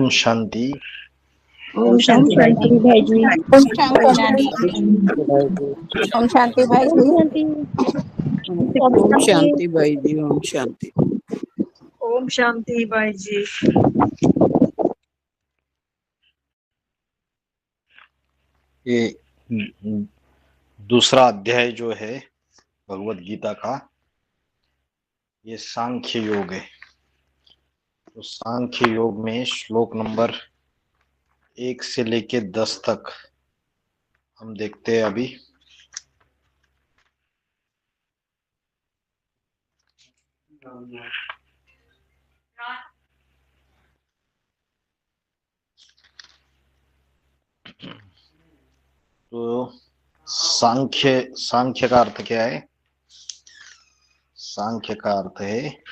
ओम शांति। ओम शांति भाई जी। ओम शांति ओम शांति भाई जी। ओम शांति भाई जी। ओम शांति। ओम शांति भाई जी। ये दूसरा अध्याय जो है भगवत गीता का, ये सांख्य योग है। तो सांख्य योग में श्लोक नंबर 1 से लेके 10 तक हम देखते हैं अभी। तो सांख्य का अर्थ क्या है? सांख्य का अर्थ है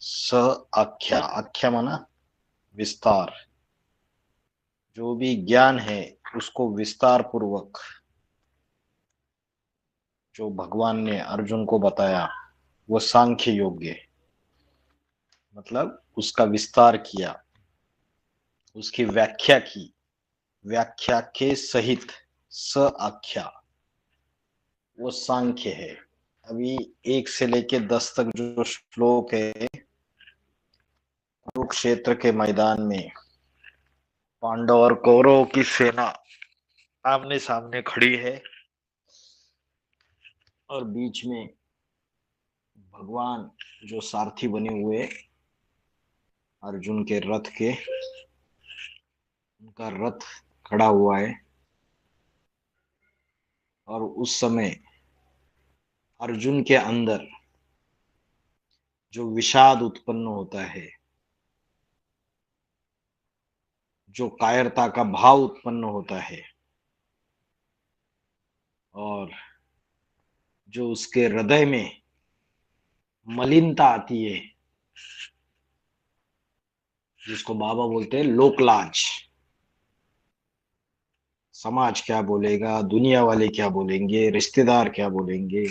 स आख्या। आख्या माना विस्तार। जो भी ज्ञान है उसको विस्तार पूर्वक जो भगवान ने अर्जुन को बताया वो सांख्य योग्य, मतलब उसका विस्तार किया, उसकी व्याख्या की, व्याख्या के सहित स आख्या, वो सांख्य है। अभी 1 से लेके 10 तक जो श्लोक है, कुरुक्षेत्र के मैदान में पांडव और कौरव की सेना आमने सामने खड़ी है और बीच में भगवान जो सारथी बने हुए अर्जुन के रथ के, उनका रथ खड़ा हुआ है। और उस समय अर्जुन के अंदर जो विषाद उत्पन्न होता है, जो कायरता का भाव उत्पन्न होता है, और जो उसके हृदय में मलिनता आती है, जिसको बाबा बोलते हैं लोकलाज। समाज क्या बोलेगा, दुनिया वाले क्या बोलेंगे, रिश्तेदार क्या बोलेंगे।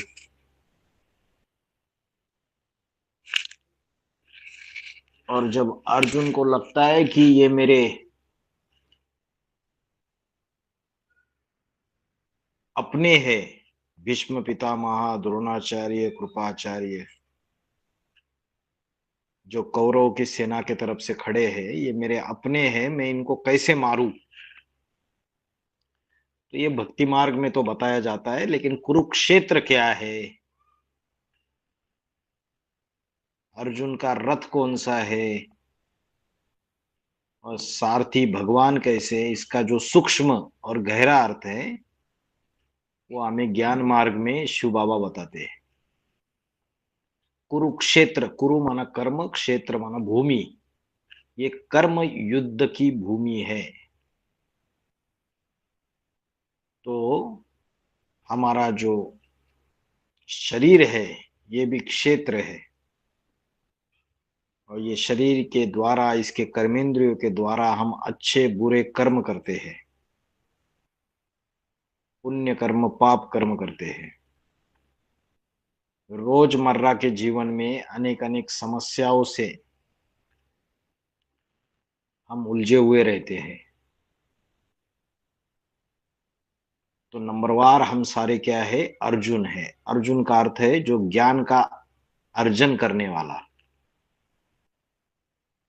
और जब अर्जुन को लगता है कि ये मेरे अपने हैं, भीष्म पितामह, द्रोणाचार्य, कृपाचार्य, जो कौरव की सेना की तरफ से खड़े हैं, ये मेरे अपने हैं, मैं इनको कैसे मारूं। तो ये भक्ति मार्ग में तो बताया जाता है, लेकिन कुरुक्षेत्र क्या है, अर्जुन का रथ कौन सा है और सारथी भगवान कैसे, इसका जो सूक्ष्म और गहरा अर्थ है वो हमें ज्ञान मार्ग में शिव बाबा बताते हैं। कुरुक्षेत्र, कुरु माना कर्म, क्षेत्र माना भूमि। ये कर्म युद्ध की भूमि है। तो हमारा जो शरीर है ये भी क्षेत्र है, और ये शरीर के द्वारा, इसके कर्मेंद्रियों के द्वारा हम अच्छे बुरे कर्म करते हैं, पुण्य कर्म पाप कर्म करते हैं। रोजमर्रा के जीवन में अनेक अनेक समस्याओं से हम उलझे हुए रहते हैं। तो नंबरवार हम सारे क्या है, अर्जुन है। अर्जुन का अर्थ है जो ज्ञान का अर्जन करने वाला।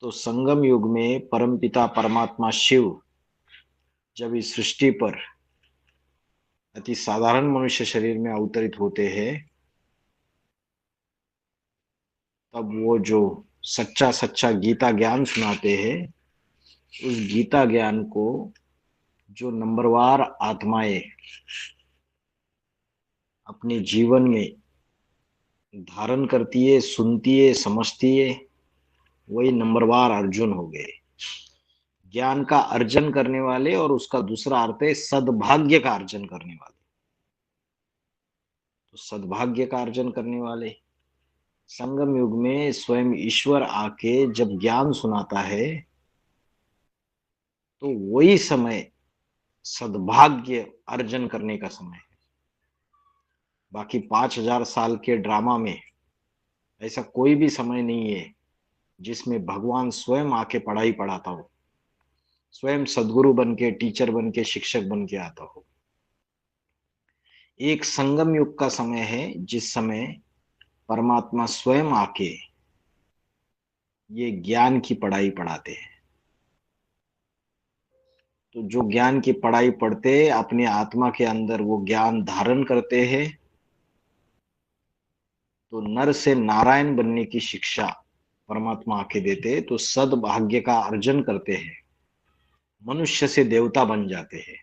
तो संगम युग में परमपिता परमात्मा शिव जब इस सृष्टि पर अति साधारण मनुष्य शरीर में अवतरित होते हैं, तब वो जो सच्चा सच्चा गीता ज्ञान सुनाते हैं, उस गीता ज्ञान को जो नंबरवार आत्माएं अपने जीवन में धारण करती है, सुनती है, समझती है, वही नंबरवार अर्जुन हो गए, ज्ञान का अर्जन करने वाले। और उसका दूसरा अर्थ है सद्भाग्य का अर्जन करने वाले। तो सद्भाग्य का अर्जन करने वाले संगम युग में स्वयं ईश्वर आके जब ज्ञान सुनाता है, तो वही समय सद्भाग्य अर्जन करने का समय है। बाकी 5000 साल के ड्रामा में ऐसा कोई भी समय नहीं है जिसमें भगवान स्वयं आके पढ़ाई पढ़ाता हो, स्वयं सदगुरु बन के, टीचर बन के, शिक्षक बन के आता हो। एक संगम युग का समय है जिस समय परमात्मा स्वयं आके ये ज्ञान की पढ़ाई पढ़ाते हैं। तो जो ज्ञान की पढ़ाई पढ़ते अपने आत्मा के अंदर वो ज्ञान धारण करते हैं, तो नर से नारायण बनने की शिक्षा परमात्मा आके देते, तो सद्भाग्य का अर्जन करते हैं, मनुष्य से देवता बन जाते हैं,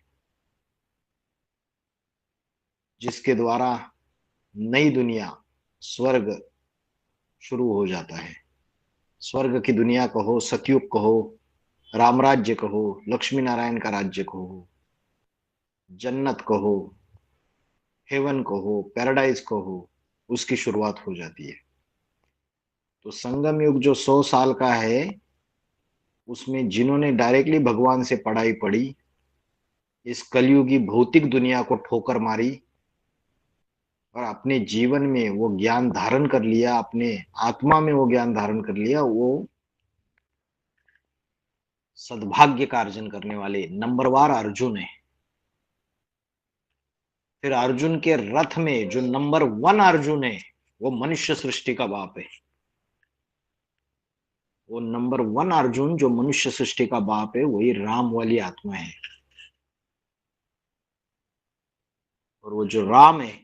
जिसके द्वारा नई दुनिया स्वर्ग शुरू हो जाता है। स्वर्ग की दुनिया कहो, सतयुग कहो, रामराज्य कहो, लक्ष्मी नारायण का राज्य कहो, जन्नत कहो, हेवन कहो, पैराडाइज कहो, उसकी शुरुआत हो जाती है। तो संगम युग जो 100 साल का है, उसमें जिन्होंने डायरेक्टली भगवान से पढ़ाई पढ़ी, इस कलयुगी भौतिक दुनिया को ठोकर मारी और अपने जीवन में वो ज्ञान धारण कर लिया, अपने आत्मा में वो ज्ञान धारण कर लिया, वो सद्भाग्य का अर्जन करने वाले नंबरवार अर्जुन है। फिर अर्जुन के रथ में जो नंबर 1 अर्जुन है, वो मनुष्य सृष्टि का बाप है। वो नंबर 1 अर्जुन जो मनुष्य सृष्टि का बाप है, वही राम वाली आत्मा है। और वो जो राम है,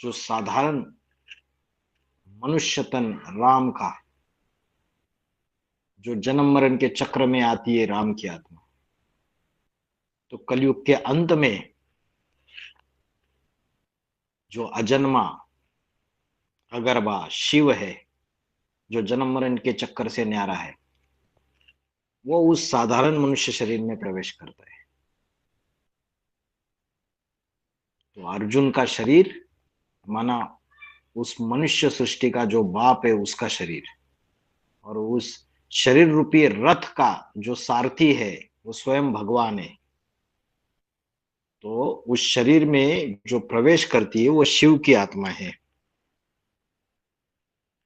जो साधारण मनुष्य तन राम का, जो जन्म मरण के चक्र में आती है राम की आत्मा, तो कलयुग के अंत में जो अजन्मा अगरबा शिव है, जो जन्म मरण के चक्कर से न्यारा है, वो उस साधारण मनुष्य शरीर में प्रवेश करता है। तो अर्जुन का शरीर माना उस मनुष्य सृष्टि का जो बाप है उसका शरीर, और उस शरीर रूपी रथ का जो सारथी है वो स्वयं भगवान है। तो उस शरीर में जो प्रवेश करती है वो शिव की आत्मा है।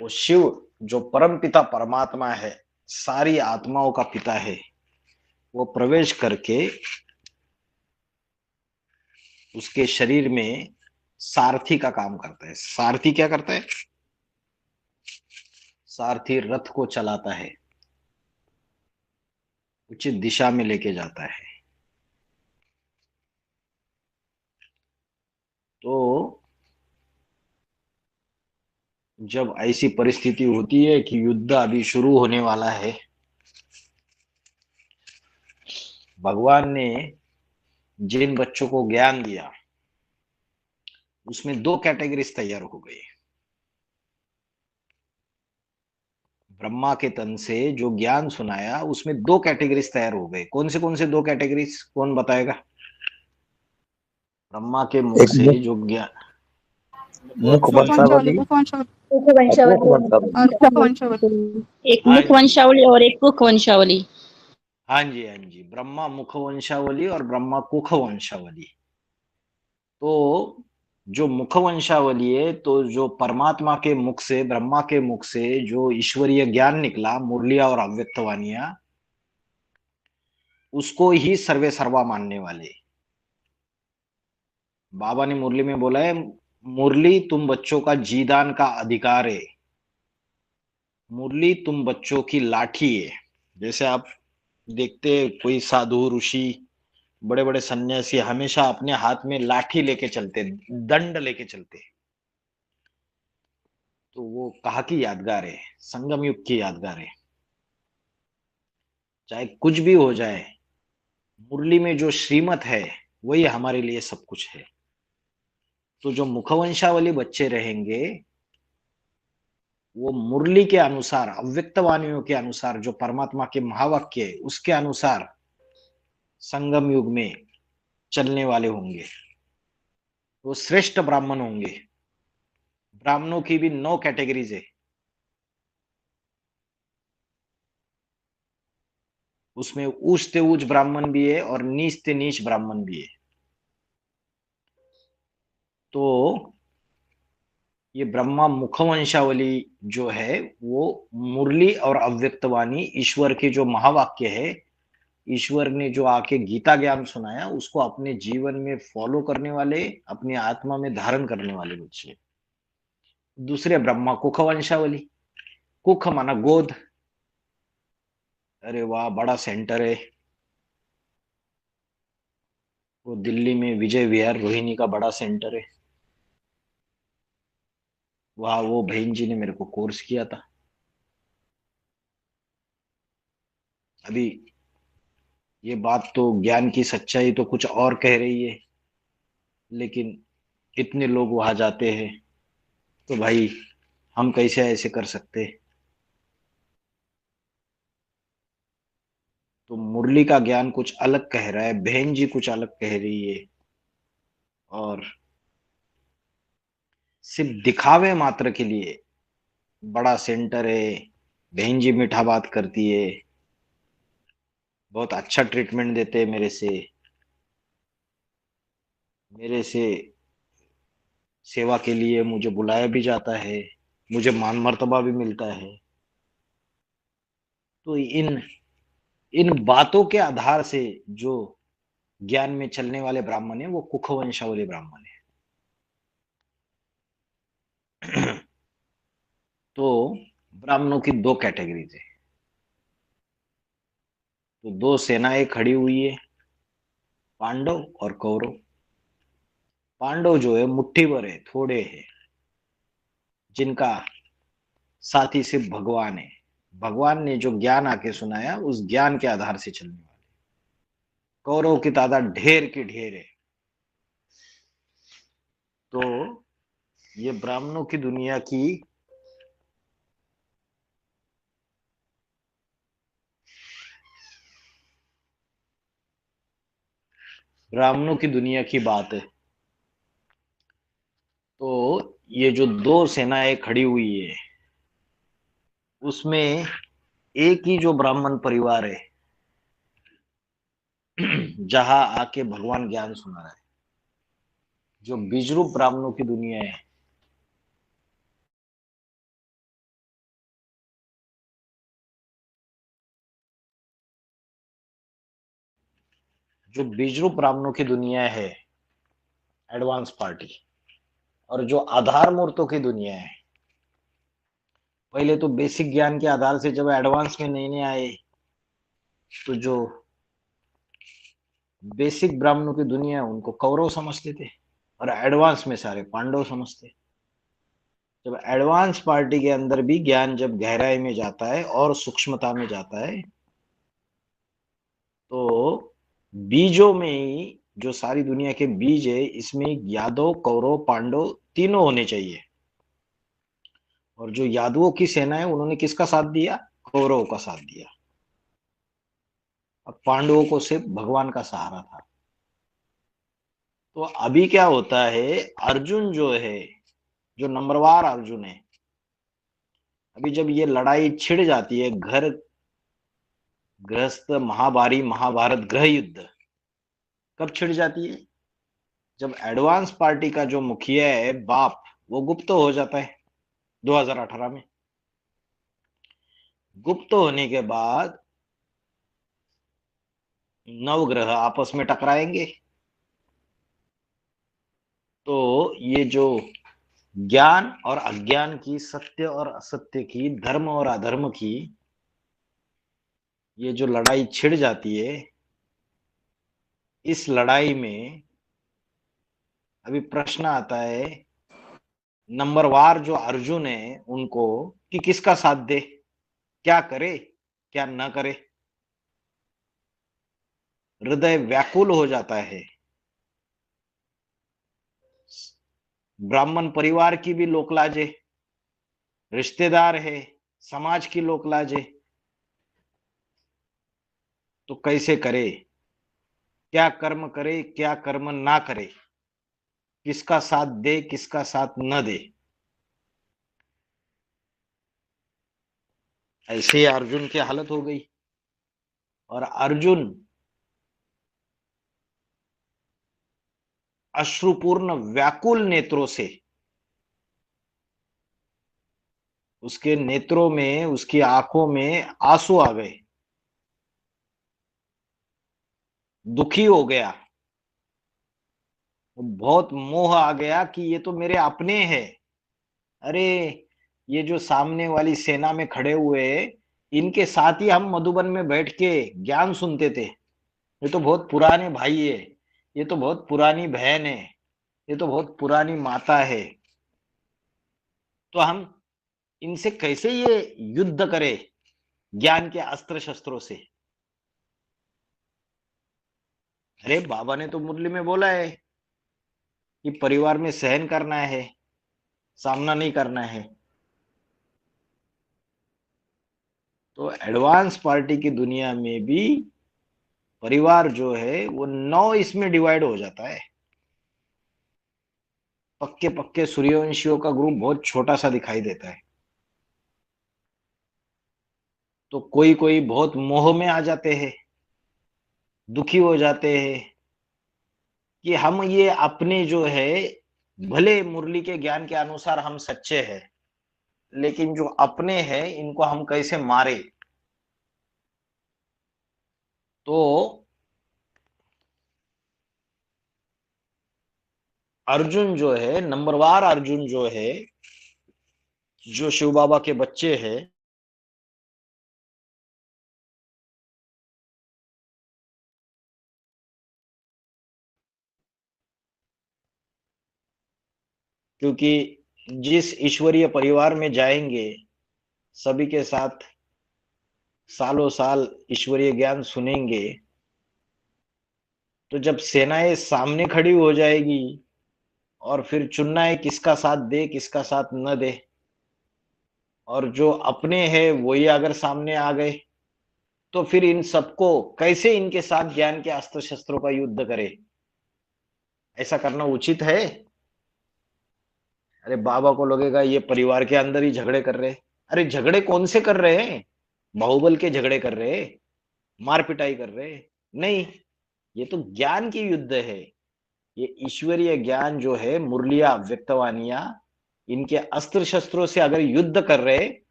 वो शिव जो परम पिता परमात्मा है, सारी आत्माओं का पिता है, वो प्रवेश करके उसके शरीर में सारथी का काम करता है। सारथी क्या करता है? सारथी रथ को चलाता है, उचित दिशा में लेके जाता है। तो जब ऐसी परिस्थिति होती है कि युद्ध अभी शुरू होने वाला है, भगवान ने जिन बच्चों को ज्ञान दिया उसमें 2 कैटेगरीज तैयार हो गई। ब्रह्मा के तन से जो ज्ञान सुनाया उसमें 2 कैटेगरीज तैयार हो गए। कौन से 2 कैटेगरीज, कौन बताएगा? ब्रह्मा के मुख एक से जो ज्ञान, मुख वंशावली मुख वंशावली और कुख वंशावली। और कुख वंशावली। एक मुख वंशावली और एक कुख वंशावली। हाँ जी, हाँ जी, ब्रह्मा मुख वंशावली और ब्रह्मा कुख वंशावली। तो जो मुख वंशावली है, तो जो परमात्मा के मुख से, ब्रह्मा के मुख से जो ईश्वरीय ज्ञान निकला, मुरलिया और अव्यक्तवाणियां, उसको ही सर्वे सर्वा मानने वाले। बाबा ने मुरली में बोला है, मुरली तुम बच्चों का जीदान का अधिकार है, मुरली तुम बच्चों की लाठी है। जैसे आप देखते कोई साधु ऋषि, बड़े बड़े सन्यासी हमेशा अपने हाथ में लाठी लेके चलते, दंड लेके चलते। तो वो कहा की यादगार है, संगम युग की यादगार है। चाहे कुछ भी हो जाए, मुरली में जो श्रीमत है वही हमारे लिए सब कुछ है। तो जो मुखवंशावली बच्चे रहेंगे, वो मुरली के अनुसार, अव्यक्तवाणियों के अनुसार, जो परमात्मा के महावाक्य है उसके अनुसार संगम युग में चलने वाले होंगे। वो श्रेष्ठ ब्राह्मण होंगे। ब्राह्मणों की भी 9 कैटेगरीज है। उसमें ऊंचते ऊंच ब्राह्मण भी है और नीचते नीच ब्राह्मण भी है। तो ये ब्रह्मा मुखवंशावली जो है वो मुरली और अव्यक्तवाणी ईश्वर के जो महावाक्य है, ईश्वर ने जो आके गीता ज्ञान सुनाया उसको अपने जीवन में फॉलो करने वाले, अपनी आत्मा में धारण करने वाले बच्चे। दूसरे ब्रह्मा कुखवंशावली, कुख माना गोद। अरे वाह, बड़ा सेंटर है वो, दिल्ली में विजय विहार रोहिणी का बड़ा सेंटर है। वहां वो बहन जी ने मेरे को कोर्स किया था। अभी ये बात तो ज्ञान की सच्चाई तो कुछ और कह रही है, लेकिन इतने लोग वहां जाते हैं तो भाई हम कैसे ऐसे कर सकते। तो मुरली का ज्ञान कुछ अलग कह रहा है, बहन जी कुछ अलग कह रही है, और सिर्फ दिखावे मात्र के लिए बड़ा सेंटर है, बहन जी मीठा बात करती है, बहुत अच्छा ट्रीटमेंट देते हैं मेरे से सेवा के लिए मुझे बुलाया भी जाता है, मुझे मान मर्तबा भी मिलता है। तो इन इन बातों के आधार से जो ज्ञान में चलने वाले ब्राह्मण है वो कुखवंशावली ब्राह्मण है। तो ब्राह्मणों की दो कैटेगरीज है। तो दो सेनाएं खड़ी हुई है, पांडव और कौरव। पांडव जो है मुट्ठी भर है, थोड़े हैं, जिनका साथी सिर्फ भगवान है। भगवान ने जो ज्ञान आके सुनाया उस ज्ञान के आधार से चलने वाले। कौरव की तादाद ढेर की ढेर है। तो ये ब्राह्मणों की दुनिया की बात है। तो ये जो दो सेनाएं खड़ी हुई है उसमें एक ही जो ब्राह्मण परिवार है जहां आके भगवान ज्ञान सुना रहा है, जो बीजरूप ब्राह्मणों की दुनिया है। जो बीजरूप ब्राह्मणों की दुनिया है एडवांस पार्टी, और जो आधार मूर्तों की दुनिया है, पहले तो बेसिक ज्ञान के आधार से जब एडवांस में नए नए आए तो जो बेसिक ब्राह्मणों की दुनिया है उनको कौरव समझते थे, और एडवांस में सारे पांडव समझते। जब एडवांस पार्टी के अंदर भी ज्ञान जब गहराई में जाता है और सूक्ष्मता में जाता है तो बीजों में ही जो सारी दुनिया के बीज है इसमें यादव कौरव पांडव तीनों होने चाहिए। और जो यादवों की सेना है उन्होंने किसका साथ दिया? कौरव का साथ दिया। अब पांडवों को सिर्फ भगवान का सहारा था। तो अभी क्या होता है, अर्जुन जो है, जो नंबरवार अर्जुन है, अभी जब ये लड़ाई छिड़ जाती है, घर गृहस्थ महाभारी महाभारत गृह युद्ध कब छिड़ जाती है? जब एडवांस पार्टी का जो मुखिया है बाप वो गुप्त हो जाता है 2018 में। गुप्त होने के बाद नवग्रह आपस में टकराएंगे। तो ये जो ज्ञान और अज्ञान की, सत्य और असत्य की, धर्म और अधर्म की ये जो लड़ाई छिड़ जाती है, इस लड़ाई में अभी प्रश्न आता है नंबरवार जो अर्जुन है उनको कि किसका साथ दे, क्या करे क्या न करे। हृदय व्याकुल हो जाता है। ब्राह्मण परिवार की भी लोकलाजे, रिश्तेदार है, समाज की लोकलाजे, तो कैसे करे, क्या कर्म करे क्या कर्म ना करे, किसका साथ दे किसका साथ न दे। ऐसे ही अर्जुन की हालत हो गई। और अर्जुन अश्रुपूर्ण व्याकुल नेत्रों से, उसके नेत्रों में, उसकी आंखों में आंसू आ गए, दुखी हो गया, बहुत मोह आ गया कि ये तो मेरे अपने हैं। अरे ये जो सामने वाली सेना में खड़े हुए, इनके साथ ही हम मधुबन में बैठ के ज्ञान सुनते थे। ये तो बहुत पुराने भाई है, ये तो बहुत पुरानी बहन है, ये तो बहुत पुरानी माता है, तो हम इनसे कैसे ये युद्ध करें ज्ञान के अस्त्र शस्त्रों से। अरे बाबा ने तो मुरली में बोला है कि परिवार में सहन करना है, सामना नहीं करना है। तो एडवांस पार्टी की दुनिया में भी परिवार जो है वो 9 इसमें डिवाइड हो जाता है। पक्के पक्के सूर्यवंशियों का ग्रुप बहुत छोटा सा दिखाई देता है। तो कोई कोई बहुत मोह में आ जाते हैं, दुखी हो जाते हैं कि हम ये अपने जो है, भले मुरली के ज्ञान के अनुसार हम सच्चे हैं, लेकिन जो अपने हैं इनको हम कैसे मारे। तो अर्जुन जो है, नंबरवार अर्जुन जो है, जो शिव बाबा के बच्चे हैं, क्योंकि जिस ईश्वरीय परिवार में जाएंगे, सभी के साथ सालों साल ईश्वरीय ज्ञान सुनेंगे, तो जब सेनाएं सामने खड़ी हो जाएगी और फिर चुनना है किसका साथ दे किसका साथ न दे, और जो अपने हैं वही अगर सामने आ गए, तो फिर इन सबको कैसे इनके साथ ज्ञान के अस्त्र शस्त्रों का युद्ध करे। ऐसा करना उचित है? अरे बाबा को लगेगा ये परिवार के अंदर ही झगड़े कर रहे। अरे झगड़े कौन से कर रहे हैं? बाहुबल के झगड़े कर रहे, मार पिटाई कर रहे? नहीं, ये तो ज्ञान की युद्ध है। ये ईश्वरीय ज्ञान जो है, मुरलिया व्यक्तवानिया, इनके अस्त्र शस्त्रों से अगर युद्ध कर रहे,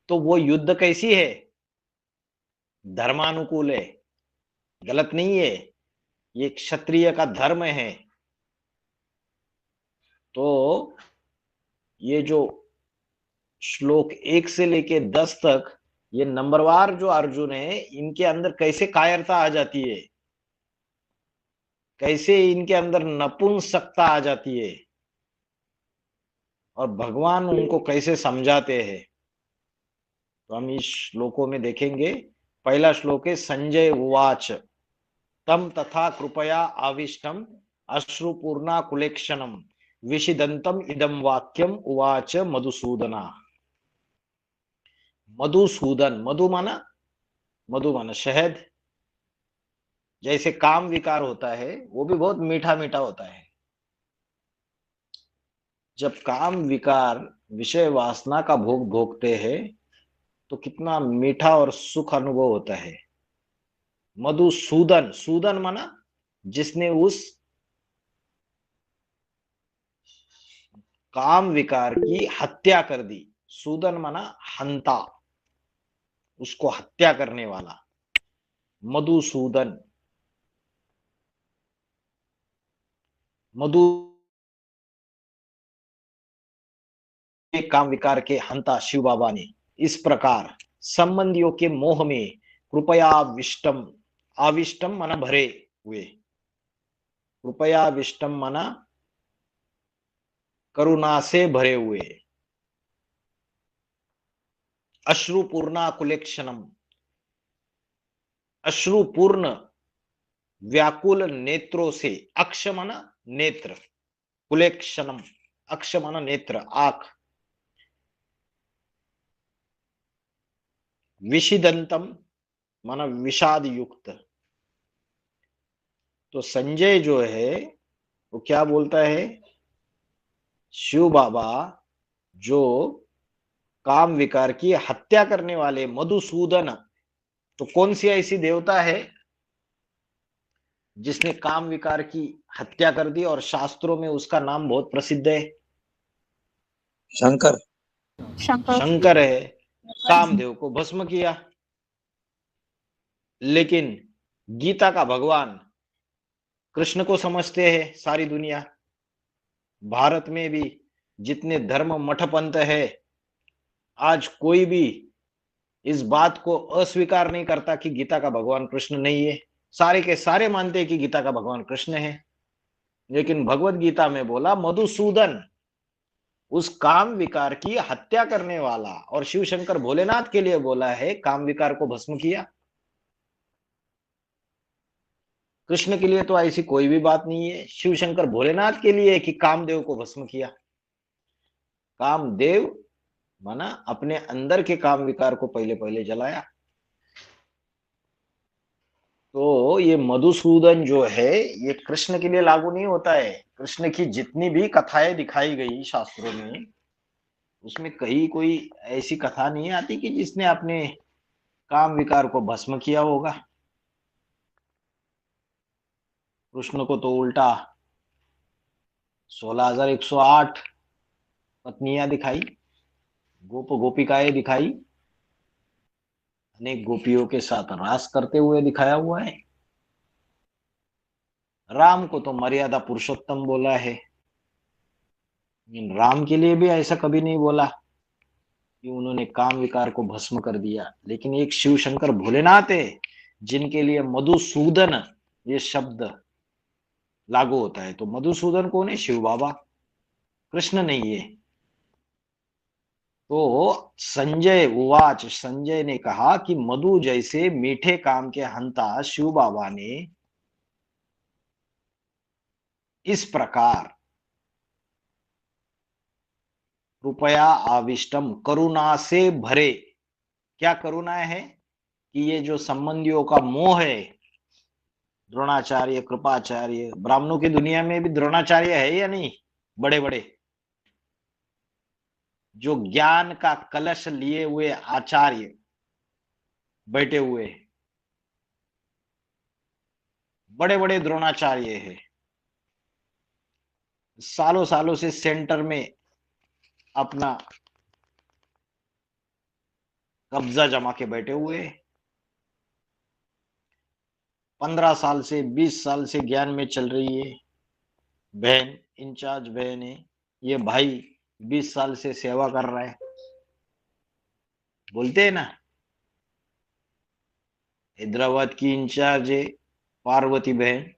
तो वो युद्ध कैसी है? धर्मानुकूल है, गलत नहीं है, ये क्षत्रिय का धर्म है। तो ये जो श्लोक 1 से लेके 10 तक, ये नंबरवार जो अर्जुन है, इनके अंदर कैसे कायरता आ जाती है, कैसे इनके अंदर नपुंसकता आ जाती है, और भगवान उनको कैसे समझाते हैं। तो हम इस श्लोकों में देखेंगे। पहला श्लोक है, संजय उवाच तम तथा कृपया आविष्टम अश्रुपूर्णा कुलेक्षणम विषिदंतम इदम वाक्यम उवाच मधुसूदना। मधुसूदन, मधु माना शहद। जैसे काम विकार होता है वो भी बहुत मीठा मीठा होता है। जब काम विकार विषय वासना का भोग भोगते हैं तो कितना मीठा और सुख अनुभव होता है। मधुसूदन, सूदन माना जिसने उस काम विकार की हत्या कर दी। सूदन माना हंता, उसको हत्या करने वाला, मधुसूदन। मधु काम विकार के हंता शिव बाबा ने इस प्रकार संबंधियों के मोह में कृपया विष्टम, आविष्टम माना भरे हुए, कृपया विष्टम माना करुणा से भरे हुए, अश्रुपूर्णा कुलेक्षणम, अश्रुपूर्ण व्याकुल नेत्रों से, अक्ष माना नेत्र, कुलेक्षणम, अक्ष माना नेत्र, आंख, विषिदंतम माना विषाद युक्त। तो संजय जो है वो क्या बोलता है? शिव बाबा जो काम विकार की हत्या करने वाले मधुसूदन, तो कौन सी ऐसी देवता है जिसने काम विकार की हत्या कर दी और शास्त्रों में उसका नाम बहुत प्रसिद्ध है? शंकर। शंकर। शंकर है। कामदेव को भस्म किया। लेकिन गीता का भगवान कृष्ण को समझते हैं सारी दुनिया। भारत में भी जितने धर्म मठ पंथ है, आज कोई भी इस बात को अस्वीकार नहीं करता कि गीता का भगवान कृष्ण नहीं है। सारे के सारे मानते हैं कि गीता का भगवान कृष्ण है। लेकिन भगवत गीता में बोला मधुसूदन, उस काम विकार की हत्या करने वाला, और शिव शंकर भोलेनाथ के लिए बोला है काम विकार को भस्म किया। कृष्ण के लिए तो ऐसी कोई भी बात नहीं है। शिव शंकर भोलेनाथ के लिए कि कामदेव को भस्म किया। कामदेव माना अपने अंदर के काम विकार को पहले पहले जलाया। तो ये मधुसूदन जो है ये कृष्ण के लिए लागू नहीं होता है। कृष्ण की जितनी भी कथाएं दिखाई गई शास्त्रों में, उसमें कहीं कोई ऐसी कथा नहीं आती कि जिसने अपने काम विकार को भस्म किया होगा। कृष्ण को तो उल्टा 16,108 पत्नियां दिखाई, गोप गोपिकाएं दिखाई, अनेक गोपियों के साथ रास करते हुए दिखाया हुआ है। राम को तो मर्यादा पुरुषोत्तम बोला है। राम के लिए भी ऐसा कभी नहीं बोला कि उन्होंने काम विकार को भस्म कर दिया। लेकिन एक शिव शंकर भोलेनाथ है जिनके लिए मधुसूदन ये शब्द लागू होता है। तो मधुसूदन कौन है? शिव बाबा, कृष्ण नहीं है। तो संजय उवाच, संजय ने कहा कि मधु जैसे मीठे काम के हंता शिव बाबा ने इस प्रकार कृपया आविष्टम, करुणा से भरे। क्या करुणा है? कि ये जो संबंधियों का मोह है, द्रोणाचार्य, कृपाचार्य, ब्राह्मणों की दुनिया में भी द्रोणाचार्य है या नहीं? बड़े बड़े जो ज्ञान का कलश लिए हुए आचार्य बैठे हुए, बड़े बड़े द्रोणाचार्य है, सालों सालों से सेंटर में अपना कब्जा जमा के बैठे हुए। 15 साल से 20 साल से ज्ञान में चल रही है बहन, इंचार्ज बहन है। ये भाई 20 साल से सेवा कर रहा है। बोलते हैं ना, हैदराबाद की इंचार्ज है पार्वती बहन,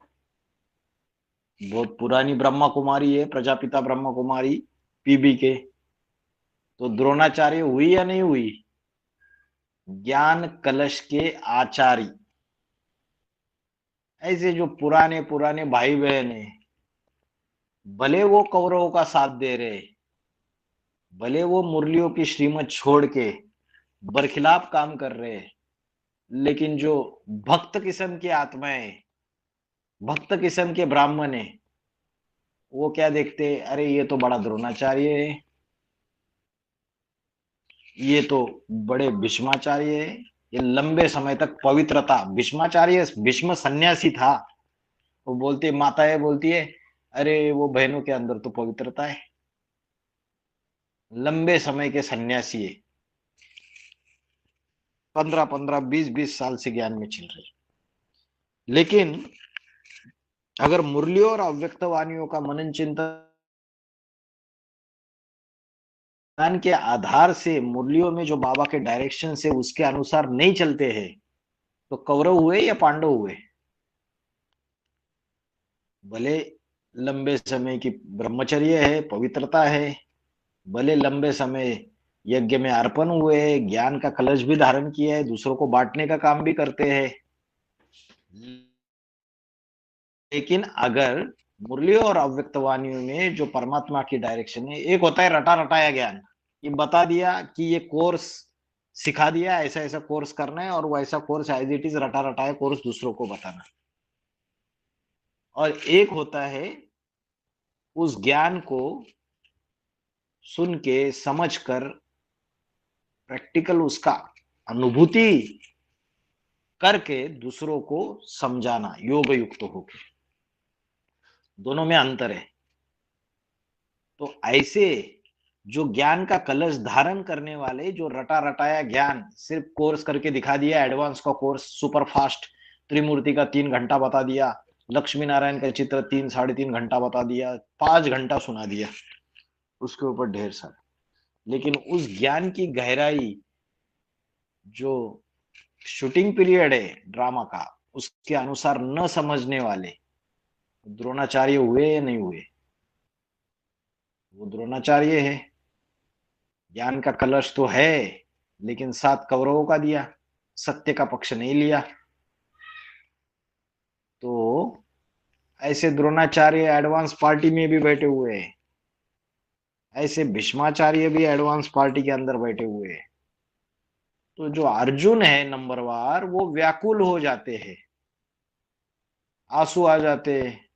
बहुत पुरानी ब्रह्मा कुमारी है, प्रजापिता ब्रह्मा कुमारी पीबी के। तो द्रोणाचार्य हुई या नहीं हुई? ज्ञान कलश के आचार्य। ऐसे जो पुराने पुराने भाई बहन है, भले वो कौरवों का साथ दे रहे, भले वो मुरलियों की श्रीमत छोड़ के बरखिलाफ काम कर रहे, लेकिन जो भक्त किस्म की आत्माएं, भक्त किस्म के ब्राह्मण है, वो क्या देखते? अरे ये तो बड़ा द्रोणाचार्य है, ये तो बड़े भीष्माचार्य है, ये लंबे समय तक पवित्रता। भीष्माचार्य भीष्म सन्यासी था। वो बोलती माताएं बोलती है, अरे वो बहनों के अंदर तो पवित्रता है, लंबे समय के सन्यासी है, 15-15, 20-20 साल से ज्ञान में चल रही। लेकिन अगर मुरलियों और अव्यक्त वाणियों का मनन चिंतन के आधार से मुरलियों में जो बाबा के डायरेक्शन से उसके अनुसार नहीं चलते हैं, तो कौरव हुए या पांडव हुए? भले लंबे समय की ब्रह्मचर्य है, पवित्रता है, भले लंबे समय यज्ञ में अर्पण हुए, ज्ञान का कलश भी धारण किया है, दूसरों को बांटने का काम भी करते हैं। लेकिन अगर मुरलियों और अव्यक्त वाणियों में जो परमात्मा की डायरेक्शन है, एक होता है रटा रटाया ज्ञान, ये बता दिया कि ये कोर्स सिखा दिया, ऐसा ऐसा कोर्स करना है, और वैसा कोर्स एज इट इज रटा रटाया कोर्स दूसरों को बताना। और एक होता है उस ज्ञान को सुन के समझ कर प्रैक्टिकल उसका अनुभूति करके दूसरों को समझाना, योग युक्त होकर। दोनों में अंतर है। तो ऐसे जो ज्ञान का कलश धारण करने वाले, जो रटा रटाया ज्ञान सिर्फ कोर्स करके दिखा दिया, एडवांस का कोर्स सुपर फास्ट, त्रिमूर्ति का 3 घंटा बता दिया, लक्ष्मी नारायण का चित्र 3-3.5 घंटा बता दिया, 5 घंटा सुना दिया, उसके ऊपर ढेर सारा। लेकिन उस ज्ञान की गहराई, जो शूटिंग पीरियड है ड्रामा का, उसके अनुसार न समझने वाले द्रोणाचार्य हुए या नहीं हुए? वो द्रोणाचार्य है। ज्ञान का कलश तो है, लेकिन साथ कौरवों का दिया, सत्य का पक्ष नहीं लिया। तो ऐसे द्रोणाचार्य एडवांस पार्टी में भी बैठे हुए हैं, ऐसे भीष्माचार्य भी एडवांस पार्टी के अंदर बैठे हुए हैं। तो जो अर्जुन है नंबरवार, वो व्याकुल हो जाते हैं, आंसू आ जाते हैं।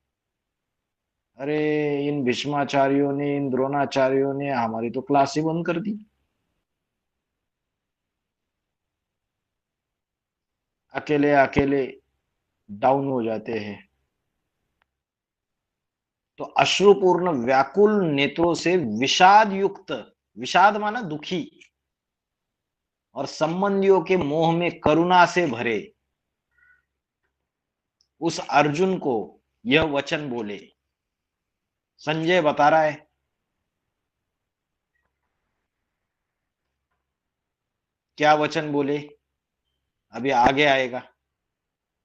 अरे इन भीष्माचार्यों ने, इन द्रोणाचार्यों ने हमारी तो क्लास ही बंद कर दी। अकेले अकेले डाउन हो जाते हैं। तो अश्रुपूर्ण व्याकुल नेत्रों से विषाद युक्त, विषाद माना दुखी, और संबंधियों के मोह में करुणा से भरे उस अर्जुन को यह वचन बोले। संजय बता रहा है, क्या वचन बोले, अभी आगे आएगा।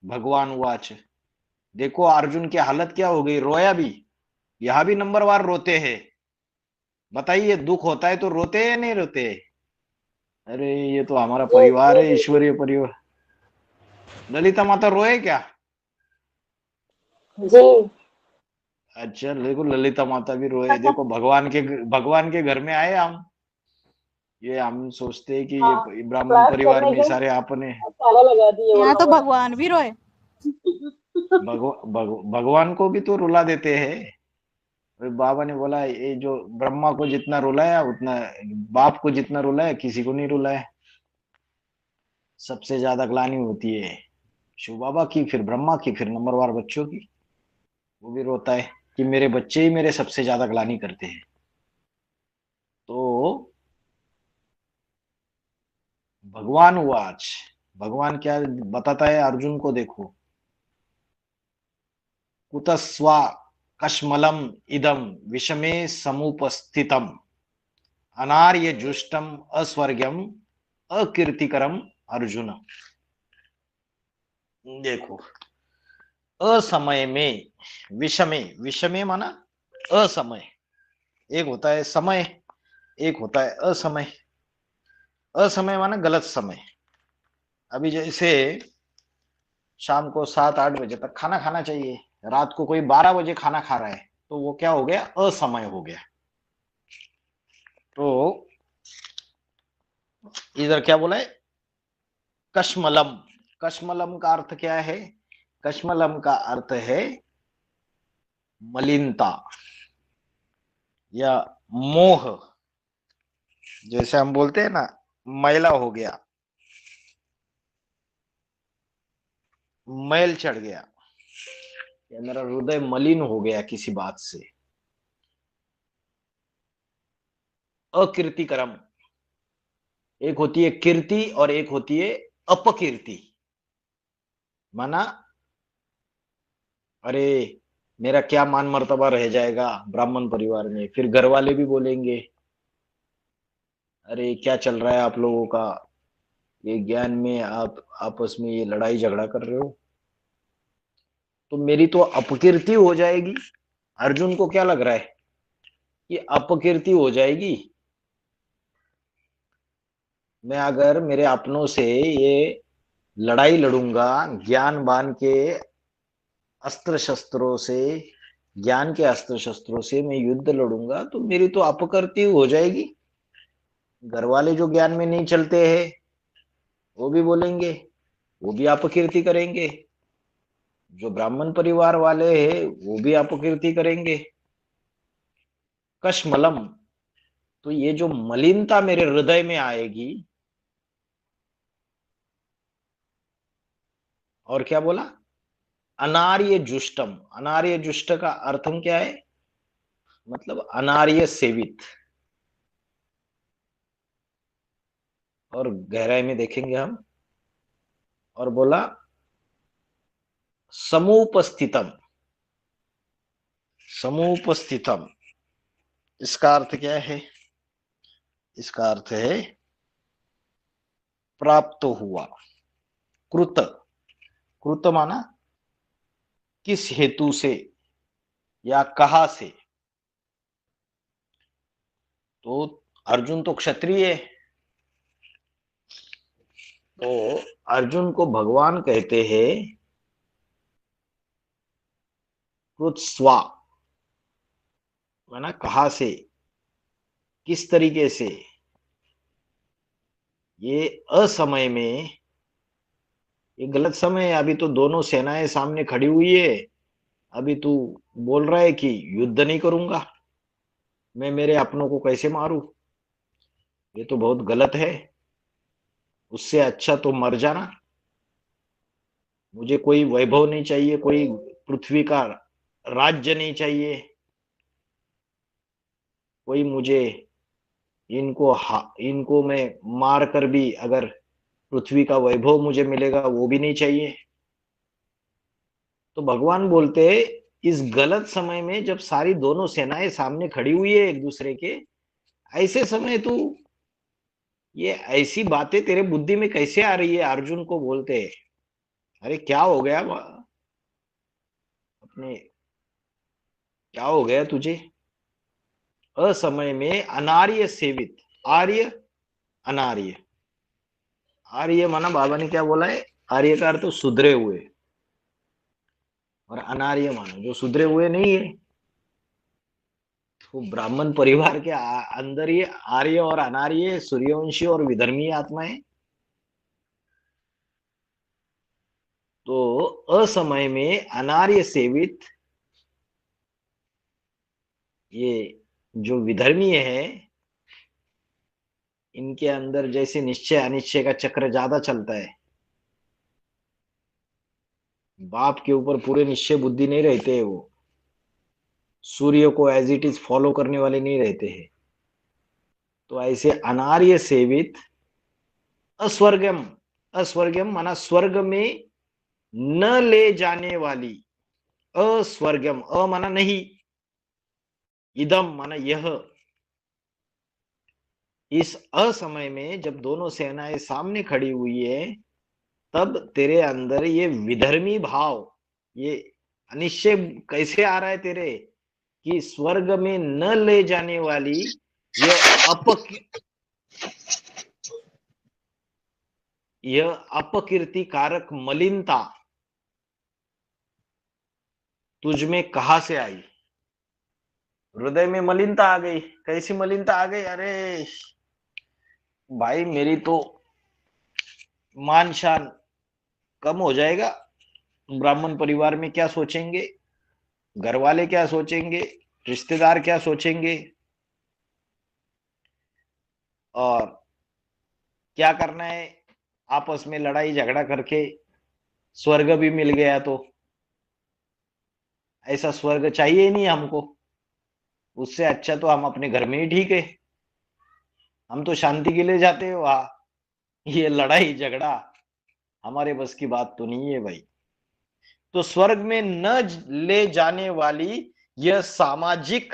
भगवान वाच, देखो अर्जुन की हालत क्या हो गई, रोया भी। यहां भी नंबरवार रोते हैं। बताइए, दुख होता है तो रोते हैं या नहीं रोते? अरे ये तो हमारा परिवार है, ईश्वरीय परिवार। ललिता माता रोए क्या? जी। अच्छा, देखो ललिता माता भी रोए। देखो भगवान के घर में आए हम। ये हम सोचते हैं कि ये ब्राह्मण परिवार में सारे अपने। यहाँ तो भगवान भी रोए। भगवान को भी तो रुला देते हैं। बाबा ने बोला, ये जो ब्रह्मा को जितना रुलाया, उतना बाप को जितना रुलाया किसी को नहीं रुलाया। सबसे ज्यादा ग्लानि होती है शिव बाबा की, फिर ब्रह्मा की, फिर नंबरवार बच्चों की। वो भी रोता है कि मेरे बच्चे ही मेरे सबसे ज्यादा ग्लानि करते हैं। तो भगवान वाच, भगवान क्या बताता है अर्जुन को, देखो। कुतस्वा कश्मलम इदम विषमे समुपस्थितम अनार्य जुष्टम अस्वर्ग्यम अकीर्तिकरम अर्जुन। देखो, असमय में, विषमे, विषमे माना असमय। एक होता है समय, एक होता है असमय। असमय माना गलत समय। अभी जैसे शाम को 7-8 बजे तक खाना खाना चाहिए, रात को कोई 12 बजे खाना खा रहा है, तो वो क्या हो गया, असमय हो गया। तो इधर क्या बोला है, कश्मलम। कश्मलम का अर्थ क्या है? कश्मलम का अर्थ है मलिनता या मोह। जैसे हम बोलते हैं ना, मैला हो गया, मैल चढ़ गया, या मेरा हृदय मलिन हो गया किसी बात से। अकीर्तिकरम, एक होती है कीर्ति और एक होती है अपकीर्ति। माना अरे मेरा क्या मान मर्तबा रह जाएगा ब्राह्मण परिवार में, फिर घर वाले भी बोलेंगे अरे क्या चल रहा है आप लोगों का, ये ज्ञान में आप आपस में ये लड़ाई झगड़ा कर रहे हो, तो मेरी तो अपकीर्ति हो जाएगी। अर्जुन को क्या लग रहा है कि अपकीर्ति हो जाएगी, मैं अगर मेरे अपनों से ये लड़ाई लड़ूंगा, ज्ञान बान के अस्त्र शस्त्रों से, ज्ञान के अस्त्र शस्त्रों से मैं युद्ध लड़ूंगा, तो मेरी तो अपकीर्ति हो जाएगी। घर वाले जो ज्ञान में नहीं चलते हैं वो भी बोलेंगे, वो भी अपकीर्ति करेंगे। जो ब्राह्मण परिवार वाले हैं वो भी अपकीर्ति करेंगे। कश्मलम, तो ये जो मलिनता मेरे हृदय में आएगी, और क्या बोला? अनार्य जुष्टम। अनार्य जुष्ट का अर्थम क्या है? मतलब अनार्य सेवित। और गहराई में देखेंगे हम। और बोला समुपस्थितम। समुपस्थितम इसका अर्थ क्या है? इसका अर्थ है प्राप्त हुआ। कृत। कृत माना किस हेतु से या कहा से। तो अर्जुन तो क्षत्रिय है, तो अर्जुन को भगवान कहते हैं कृत स्वा, माना कहा से, किस तरीके से। ये असमय में, ये गलत समय है। अभी तो दोनों सेनाएं सामने खड़ी हुई है, अभी तू बोल रहा है कि युद्ध नहीं करूंगा, मैं मेरे अपनों को कैसे मारूं? ये तो बहुत गलत है। उससे अच्छा तो मर जाना। मुझे कोई वैभव नहीं चाहिए, कोई पृथ्वी का राज्य नहीं चाहिए, कोई मुझे इनको मैं मार कर भी अगर पृथ्वी का वैभव मुझे मिलेगा वो भी नहीं चाहिए। तो भगवान बोलते हैं इस गलत समय में जब सारी दोनों सेनाएं सामने खड़ी हुई है एक दूसरे के, ऐसे समय तू ये ऐसी बातें तेरे बुद्धि में कैसे आ रही है? अर्जुन को बोलते हैं अरे क्या हो गया अपने, क्या हो गया तुझे? असमय में अनार्य सेवित। आर्य अनार्य। आर्य माना बाबा ने क्या बोला है? आर्य का अर्थ सुधरे हुए, और अनार्य माना जो सुधरे हुए नहीं है। तो ब्राह्मण परिवार के अंदर ये आर्य और अनार्य, सूर्यवंशी और विधर्मी आत्माएं। तो असमय में अनार्य सेवित ये जो विधर्मी है, इनके अंदर जैसे निश्चय अनिश्चय का चक्र ज्यादा चलता है। बाप के ऊपर पूरे निश्चय बुद्धि नहीं रहते हैं, वो सूर्य को एज इट इज फॉलो करने वाले नहीं रहते हैं। तो ऐसे अनार्य सेवित अस्वर्गम। अस्वर्गम माना स्वर्ग में न ले जाने वाली। अस्वर्गम, अ माना नहीं, इदम माना यह। इस असमय में जब दोनों सेनाएं सामने खड़ी हुई है, तब तेरे अंदर ये विधर्मी भाव, ये अनिश्चय कैसे आ रहा है तेरे कि स्वर्ग में न ले जाने वाली यह अपकीर्ति कारक मलिनता तुझ में कहां से आई? हृदय में मलिनता आ गई। कैसी मलिनता आ गई? अरे भाई मेरी तो मान शान कम हो जाएगा, ब्राह्मण परिवार में क्या सोचेंगे, घर वाले क्या सोचेंगे, रिश्तेदार क्या सोचेंगे, और क्या करना है आपस में लड़ाई झगड़ा करके स्वर्ग भी मिल गया तो ऐसा स्वर्ग चाहिए ही नहीं हमको। उससे अच्छा तो हम अपने घर में ही ठीक है, हम तो शांति के लिए जाते हैं वहां। ये लड़ाई झगड़ा हमारे बस की बात तो नहीं है भाई। तो स्वर्ग में न ले जाने वाली यह सामाजिक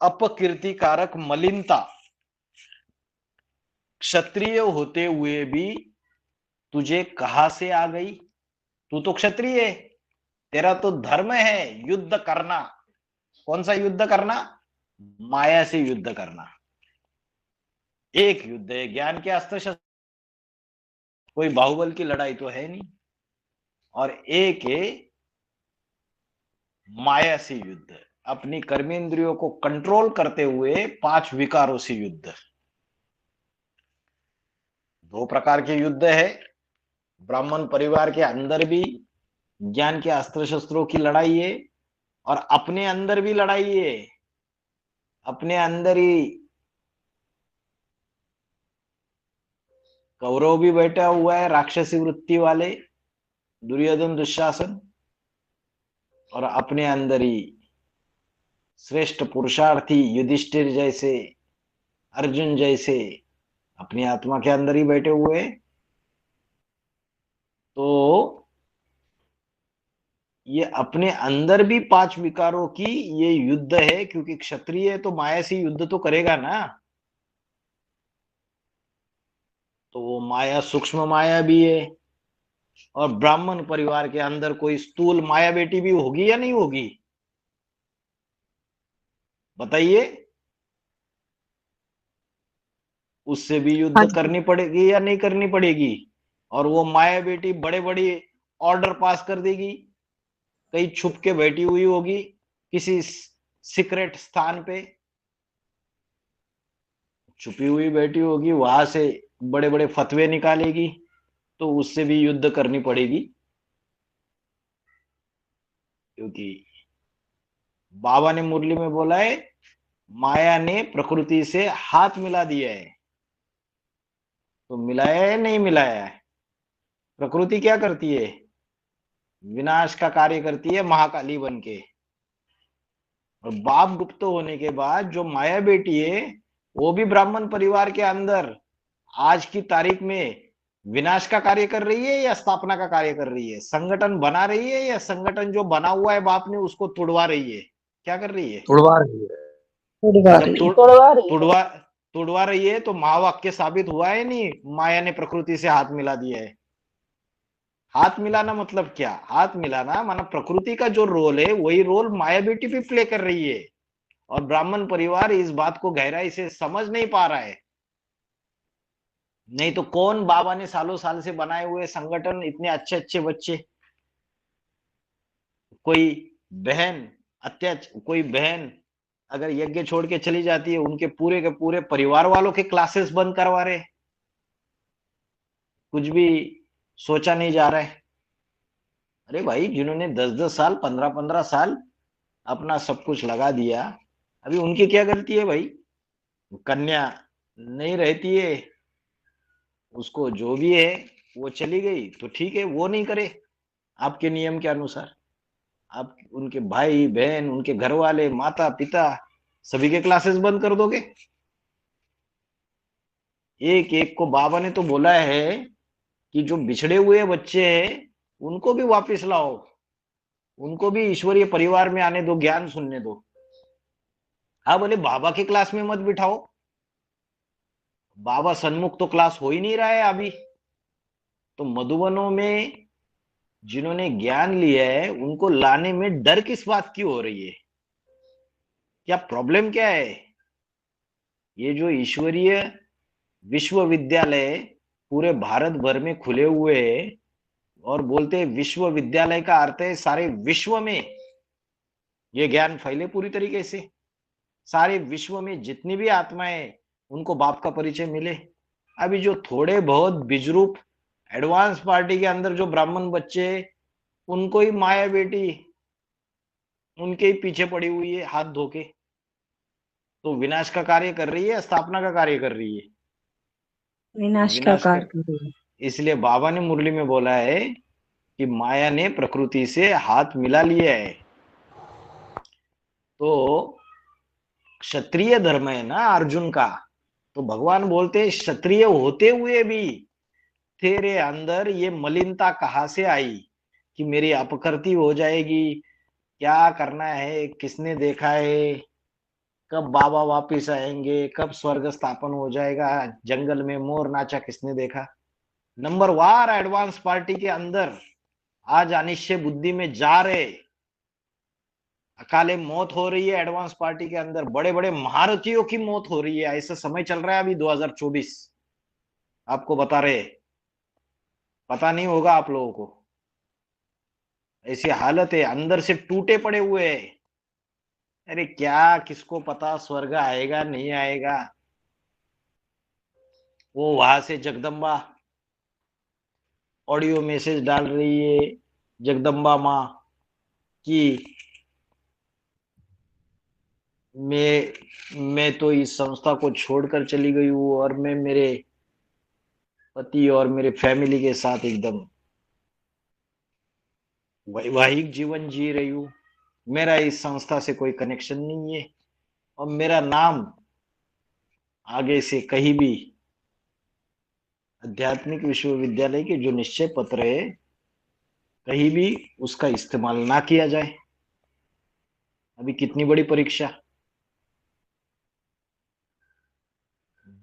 अपकीर्तिकारक मलिनता क्षत्रिय होते हुए भी तुझे कहां से आ गई? तू तो क्षत्रिय है, तेरा तो धर्म है युद्ध करना। कौन सा युद्ध करना? माया से युद्ध करना। एक युद्ध है ज्ञान के अस्त्र शस्त्र, कोई बाहुबल की लड़ाई तो है नहीं। और एक है माया से युद्ध, अपनी कर्मेंद्रियों को कंट्रोल करते हुए 5 विकारों से युद्ध। 2 प्रकार के युद्ध है। ब्राह्मण परिवार के अंदर भी ज्ञान के अस्त्र शस्त्रों की लड़ाई है, और अपने अंदर भी लड़ाई है। अपने अंदर ही कौरव भी बैठा हुआ है राक्षसी वृत्ति वाले, दुर्योधन दुशासन, और अपने अंदर ही श्रेष्ठ पुरुषार्थी युधिष्ठिर जैसे, अर्जुन जैसे अपनी आत्मा के अंदर ही बैठे हुए। तो ये अपने अंदर भी 5 विकारों की ये युद्ध है, क्योंकि क्षत्रिय तो माया से युद्ध तो करेगा ना। तो वो माया सूक्ष्म माया भी है, और ब्राह्मण परिवार के अंदर कोई स्थूल माया बेटी भी होगी या नहीं होगी, बताइए। उससे भी हाँ युद्ध जी। करनी पड़ेगी या नहीं करनी पड़ेगी। और वो माया बेटी बड़े बड़ी ऑर्डर पास कर देगी, कहीं छुप के बैठी हुई होगी किसी सीक्रेट स्थान पे, छुपी हुई बैठी होगी, वहां से बड़े बड़े फतवे निकालेगी, तो उससे भी युद्ध करनी पड़ेगी। क्योंकि बाबा ने मुरली में बोला है, माया ने प्रकृति से हाथ मिला दिया है। तो मिलाया है नहीं मिलाया है? प्रकृति क्या करती है? विनाश का कार्य करती है महाकाली बन के। और बाप गुप्त होने के बाद जो माया बेटी है, वो भी ब्राह्मण परिवार के अंदर आज की तारीख में विनाश का कार्य कर रही है या स्थापना का कार्य कर रही है? संगठन बना रही है या संगठन जो बना हुआ है बाप ने उसको तोड़वा रही है? क्या कर रही है? तुड़वा रही है। जब तोड़वा रही है तो महावाक्य साबित हुआ है नहीं, माया ने प्रकृति से हाथ मिला दिया है। हाथ मिलाना मतलब क्या? हाथ मिलाना माना प्रकृति का जो रोल है वही रोल माया बेटी भी प्ले कर रही है, और ब्राह्मण परिवार इस बात को गहराई से समझ नहीं पा रहा है। नहीं तो कौन बाबा ने सालों साल से बनाए हुए संगठन, इतने अच्छे अच्छे बच्चे, कोई बहन कोई बहन अगर यज्ञ छोड़ के चली जाती है, उनके पूरे के पूरे परिवार वालों के क्लासेस बंद करवा रहे, कुछ भी सोचा नहीं जा रहा है। अरे भाई, जिन्होंने 10-10 साल 15-15 साल अपना सब कुछ लगा दिया, अभी उनकी क्या गलती है भाई? कन्या नहीं रहती है, उसको जो भी है वो चली गई तो ठीक है, वो नहीं करे आपके नियम के अनुसार। आप उनके भाई बहन, उनके घर वाले, माता पिता, सभी के क्लासेस बंद कर दोगे? एक एक को बाबा ने तो बोला है कि जो बिछड़े हुए बच्चे हैं उनको भी वापस लाओ, उनको भी ईश्वरीय परिवार में आने दो, ज्ञान सुनने दो। हाँ, बोले बाबा के क्लास में मत बिठाओ, बाबा सन्मुख तो क्लास हो ही नहीं रहा है अभी। तो मधुबनों में जिन्होंने ज्ञान लिया है उनको लाने में डर किस बात की हो रही है? क्या प्रॉब्लम क्या है? ये जो ईश्वरीय विश्वविद्यालय पूरे भारत भर में खुले हुए हैं, और बोलते हैं विश्वविद्यालय का अर्थ है सारे विश्व में ये ज्ञान फैले पूरी तरीके से, सारे विश्व में जितनी भी आत्माएं उनको बाप का परिचय मिले। अभी जो थोड़े बहुत बिजरूप एडवांस पार्टी के अंदर जो ब्राह्मण बच्चे, उनको ही माया बेटी उनके ही पीछे पड़ी हुई है हाथ धोके। तो विनाश का कार्य कर रही है, स्थापना का कार्य कर रही है? विनाश का कार्य। इसलिए बाबा ने मुरली में बोला है कि माया ने प्रकृति से हाथ मिला लिया है। तो क्षत्रिय धर्म है ना अर्जुन का, तो भगवान बोलते हैं क्षत्रिय होते हुए भी तेरे अंदर ये मलिनता कहां से आई कि मेरी अपकृति हो जाएगी? क्या करना है? किसने देखा है? कब बाबा वापिस आएंगे? कब स्वर्ग स्थापन हो जाएगा? जंगल में मोर नाचा किसने देखा? नंबर वार एडवांस पार्टी के अंदर आज अनिश्चय बुद्धि में जा रहे, अकाले मौत हो रही है। एडवांस पार्टी के अंदर बड़े बड़े महारथियों की मौत हो रही है। ऐसा समय चल रहा है अभी 2024, आपको बता रहे, पता नहीं होगा आप लोगों को। ऐसी हालत है, अंदर से टूटे पड़े हुए हैं। अरे क्या, किसको पता स्वर्ग आएगा नहीं आएगा? वो वहां से जगदम्बा ऑडियो मैसेज डाल रही है, जगदम्बा माँ की मैं तो इस संस्था को छोड़कर चली गई हूँ, और मैं मेरे पति और मेरे फैमिली के साथ एकदम वैवाहिक जीवन जी रही हूँ, मेरा इस संस्था से कोई कनेक्शन नहीं है, और मेरा नाम आगे से कहीं भी आध्यात्मिक विश्वविद्यालय के जो निश्चय पत्र है कहीं भी उसका इस्तेमाल ना किया जाए। अभी कितनी बड़ी परीक्षा,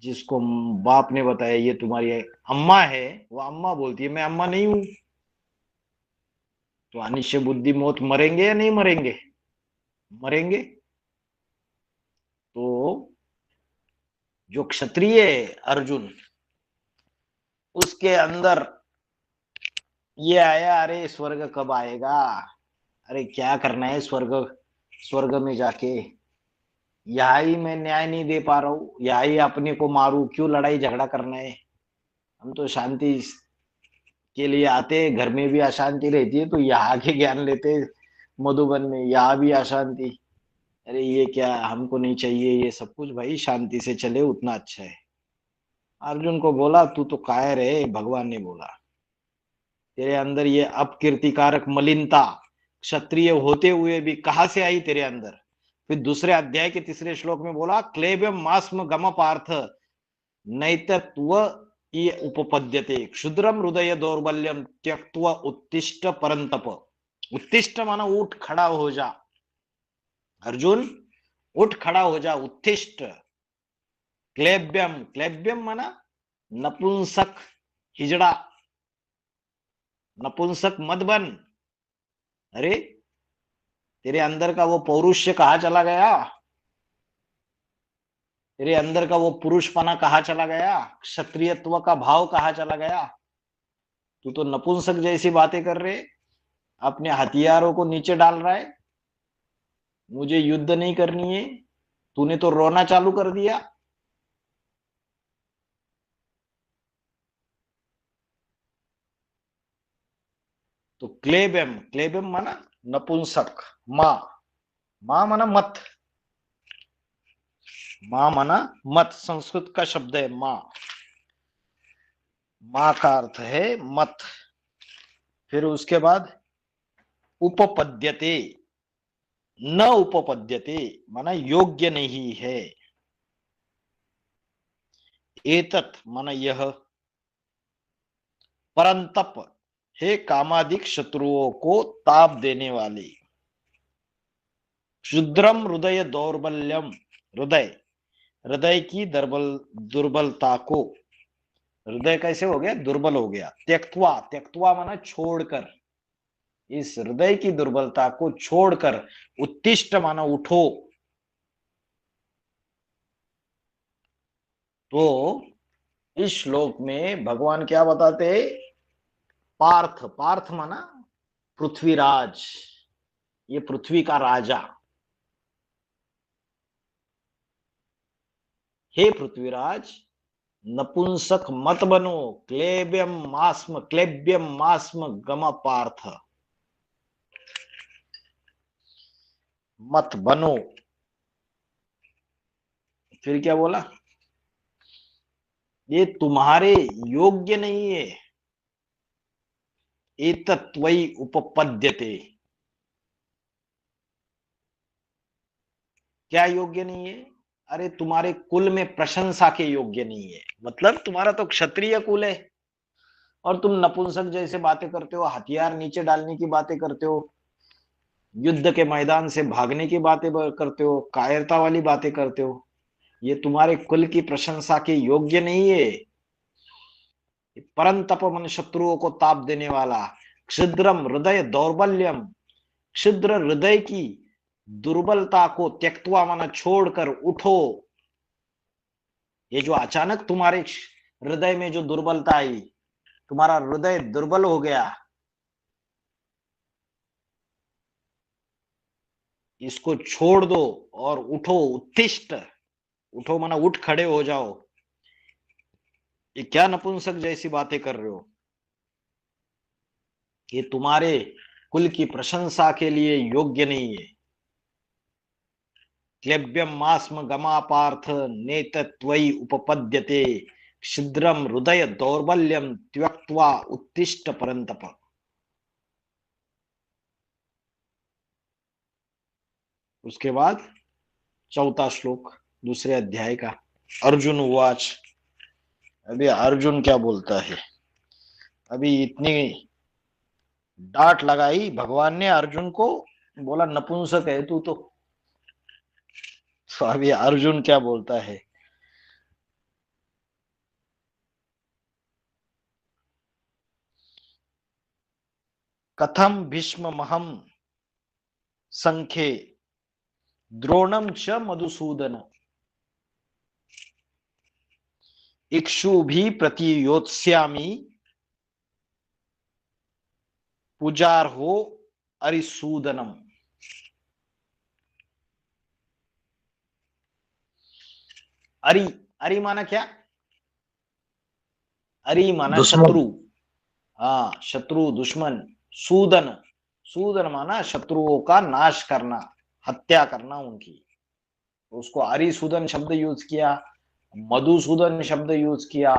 जिसको बाप ने बताया ये तुम्हारी अम्मा है, वो अम्मा बोलती है मैं अम्मा नहीं हूं, तो अनिश्चय बुद्धि मौत मरेंगे या नहीं मरेंगे? मरेंगे। तो जो क्षत्रिय है अर्जुन, उसके अंदर ये आया, अरे स्वर्ग कब आएगा, अरे क्या करना है स्वर्ग, स्वर्ग में जाके यहाँ ही मैं न्याय नहीं दे पा रहा हूं, यहाँ ही अपने को मारू, क्यों लड़ाई झगड़ा करना है, हम तो शांति के लिए आते हैं, घर में भी अशांति रहती है तो यहाँ के ज्ञान लेते मधुबन में, यहाँ भी अशांति, अरे ये क्या, हमको नहीं चाहिए ये सब कुछ, भाई शांति से चले उतना अच्छा है। अर्जुन को बोला तू तो कायर है, भगवान ने बोला तेरे अंदर ये अपकीर्तिकारक मलिनता क्षत्रिय होते हुए भी कहां से आई तेरे अंदर? फिर दूसरे अध्याय के तीसरे श्लोक में बोला क्लेब्यम मास्म गम पार्थ नैतत्व ये उपपद्यते क्षुद्रम हृदय दौर्बल्यम त्यक्त्वा उत्तिष्ठ परंतप। उत्तिष्ठ माना उठ खड़ा हो जा, अर्जुन उठ खड़ा हो जा, उत्तिष्ठ। क्लेब्यम, क्लेब्यम माना नपुंसक, हिजड़ा, नपुंसक मत बन। अरे तेरे अंदर का वो पौरुष्य कहाँ चला गया, तेरे अंदर का वो पुरुषपना कहाँ चला गया, क्षत्रियत्व का भाव कहाँ चला गया? तू तो नपुंसक जैसी बातें कर रहे, अपने हथियारों को नीचे डाल रहा है, मुझे युद्ध नहीं करनी है, तूने तो रोना चालू कर दिया। तो क्लेबेम, क्लेबेम माना नपुंसक, मां, मां माना मत, मां माना मत, संस्कृत का शब्द है मां, मां का अर्थ है मत। फिर उसके बाद उपपद्यते, न उपपद्यते माना योग्य नहीं है, एतत् माना यह, परंतप हे कामादिक शत्रुओं को ताप देने वाले, क्षुद्रम हृदय दौर्बल्यम, हृदय, हृदय की दुर्बलता को, हृदय कैसे हो गया, दुर्बल हो गया, त्यक्त्वा, त्यक्त्वा माना छोड़कर, इस हृदय की दुर्बलता को छोड़कर, उत्तिष्ठ माना उठो। तो इस श्लोक में भगवान क्या बताते, पार्थ, पार्थ माना पृथ्वीराज, ये पृथ्वी का राजा, हे पृथ्वीराज नपुंसक मत बनो, क्लेब्यम मास्म, क्लेब्यम मास्म गम पार्थ, मत बनो। फिर क्या बोला, ये तुम्हारे योग्य नहीं है, एतत्वयि उपपद्यते, क्या योग्य नहीं है, अरे तुम्हारे कुल में प्रशंसा के योग्य नहीं है, मतलब तुम्हारा तो क्षत्रिय कुल है और तुम नपुंसक जैसे बातें करते हो, हथियार नीचे डालने की बातें करते हो, युद्ध के मैदान से भागने की बातें करते हो, कायरता वाली बातें करते हो, ये तुम्हारे कुल की प्रशंसा के योग्य नहीं है। परंतप मन शत्रुओं को ताप देने वाला, क्षुद्रम हृदय दौर्बल्यम, क्षुद्र हृदय की दुर्बलता को त्यक्त्वा माना छोड़कर उठो। ये जो अचानक तुम्हारे हृदय में जो दुर्बलता आई, तुम्हारा हृदय दुर्बल हो गया, इसको छोड़ दो और उठो, उत्तिष्ठ, उठो माना उठ खड़े हो जाओ। ये क्या नपुंसक जैसी बातें कर रहे हो, ये तुम्हारे कुल की प्रशंसा के लिए योग्य नहीं है। क्लेब्यम मास्म गमा पार्थ नेतत्वयि उपपद्यते क्षुद्रम हृदय दौर्बल्यम त्यक्त्वा उत्तिष्ठ परंतप। उसके बाद चौथा श्लोक दूसरे अध्याय का। अर्जुन उवाच। अभी अर्जुन क्या बोलता है? अभी इतनी डांट लगाई भगवान ने अर्जुन को, बोला नपुंसक है तू तो अभी अर्जुन क्या बोलता है? कथम भीष्ममहं संख्ये द्रोणम च मधुसूदन इक्षुभि प्रतियोत्स्यामि पूजार्हो अरिसूदनम। अरि, अरि माना क्या? अरि माना दुश्मन। शत्रु। हाँ, शत्रु, दुश्मन। सूदन, सूदन माना शत्रुओं का नाश करना, हत्या करना उनकी। तो उसको अरिसूदन शब्द यूज किया, मधुसूदन शब्द यूज किया,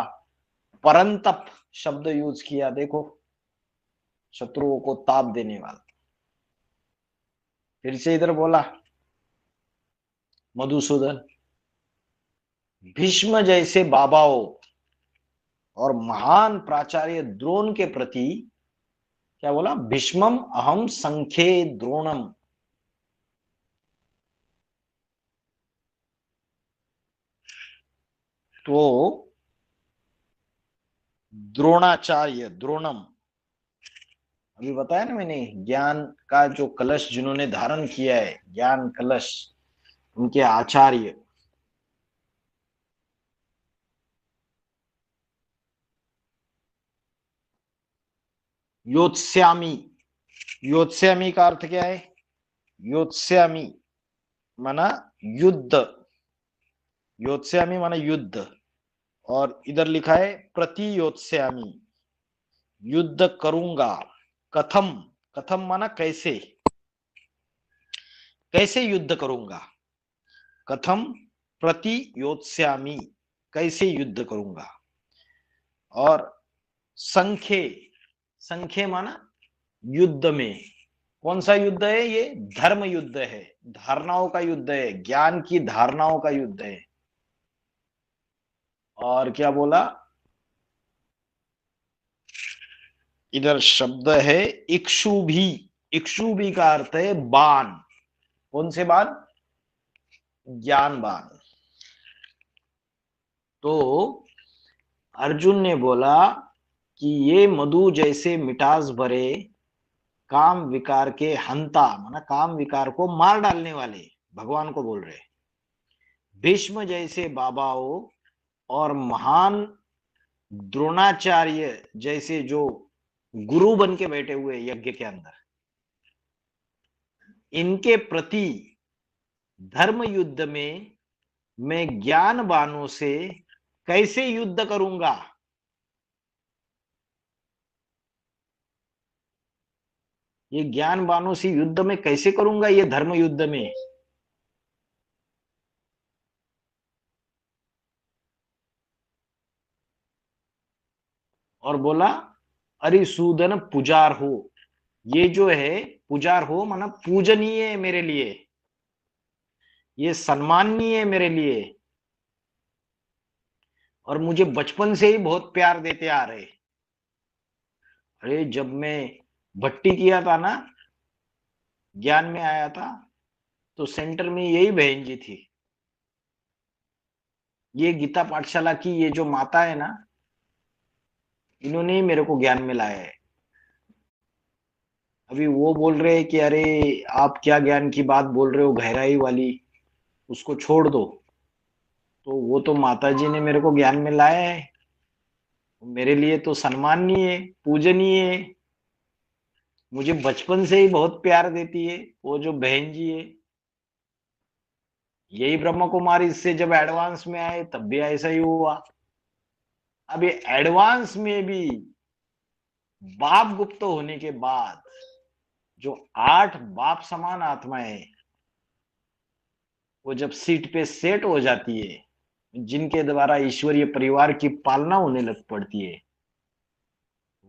परंतप शब्द यूज किया। देखो, शत्रुओं को ताप देने वाला। फिर से इधर बोला मधुसूदन। भीष्म जैसे बाबाओं और महान प्राचार्य द्रोण के प्रति क्या बोला? भीष्मम अहम संख्ये द्रोणम। तो द्रोणाचार्य, द्रोणम, अभी बताया ना मैंने, ज्ञान का जो कलश जिन्होंने धारण किया है, ज्ञान कलश, उनके आचार्य। योत्स्यामी, योत्स्यामी का अर्थ क्या है? योत्स्यामी माना युद्ध, योत्स्यामी माना युद्ध। और इधर लिखा है प्रतियोत्स्यामी, युद्ध करूंगा। कथम, कथम माना कैसे, कैसे युद्ध करूंगा। कथम प्रतियोत्स्यामी, कैसे युद्ध करूंगा। और संख्ये, संख्ये माना युद्ध में। कौन सा युद्ध है ये? धर्म युद्ध है, धारणाओं का युद्ध है, ज्ञान की धारणाओं का युद्ध है। और क्या बोला? इधर शब्द है इक्षुभि, इक्षुभि का अर्थ है बाण। कौन से बाण? ज्ञान बाण। तो अर्जुन ने बोला कि ये मधु जैसे मिठास भरे काम विकार के हंता, माना काम विकार को मार डालने वाले, भगवान को बोल रहे, भीष्म जैसे बाबाओं और महान द्रोणाचार्य जैसे जो गुरु बन के बैठे हुए यज्ञ के अंदर, इनके प्रति धर्म युद्ध में मैं ज्ञान बाणों से कैसे युद्ध करूंगा। ये ज्ञान बाणों से युद्ध में कैसे करूंगा, ये धर्म युद्ध में। और बोला अरिसूदन पुजार हो, ये जो है पुजार हो माना पूजनीय है मेरे लिए, ये सम्माननीय है मेरे लिए, और मुझे बचपन से ही बहुत प्यार देते आ रहे। अरे जब मैं भट्टी किया था ना, ज्ञान में आया था, तो सेंटर में यही बहन जी थी। ये गीता पाठशाला की ये जो माता है ना, इन्होंने ही मेरे को ज्ञान में लाया है। अभी वो बोल रहे हैं कि अरे आप क्या ज्ञान की बात बोल रहे हो, गहराई वाली, उसको छोड़ दो। तो वो तो माता जी ने मेरे को ज्ञान में लाया है, मेरे लिए तो सम्माननीय है, पूजनीय है, मुझे बचपन से ही बहुत प्यार देती है वो जो बहन जी है। यही ब्रह्म कुमारी से जब एडवांस में आए तब भी ऐसा ही हुआ। अब ये एडवांस में भी बाप गुप्त होने के बाद जो 8 बाप समान आत्माएं, वो जब सीट पे सेट हो जाती है, जिनके द्वारा ईश्वरीय परिवार की पालना होने लग पड़ती है,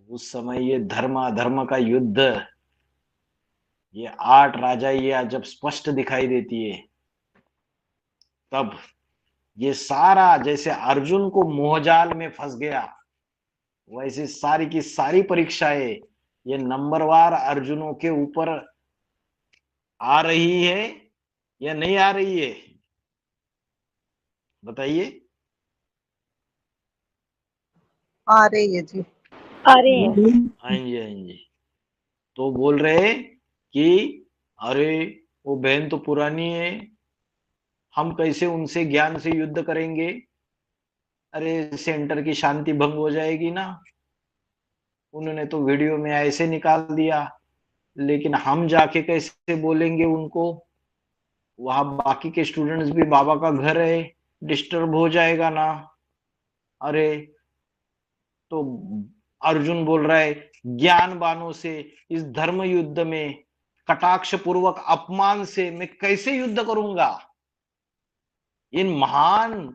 उस समय ये धर्म अधर्म का युद्ध, ये 8 राजाइयां जब स्पष्ट दिखाई देती है, तब ये सारा, जैसे अर्जुन को मोहजाल में फंस गया, वैसे सारी की सारी परीक्षाएं ये नंबरवार अर्जुनों के ऊपर आ रही है या नहीं आ रही है, बताइए। आ रही है जी। आ रहे हैं। हाँ जी, हाँ जी। तो बोल रहे कि अरे वो बहन तो पुरानी है, हम कैसे उनसे ज्ञान से युद्ध करेंगे, अरे सेंटर की शांति भंग हो जाएगी ना। उन्होंने तो वीडियो में ऐसे निकाल दिया, लेकिन हम जाके कैसे बोलेंगे उनको, वहां बाकी के स्टूडेंट्स भी, बाबा का घर है, डिस्टर्ब हो जाएगा ना। अरे तो अर्जुन बोल रहा है, ज्ञान बानों से इस धर्म युद्ध में कटाक्ष पूर्वक अपमान से मैं कैसे युद्ध करूंगा, इन महान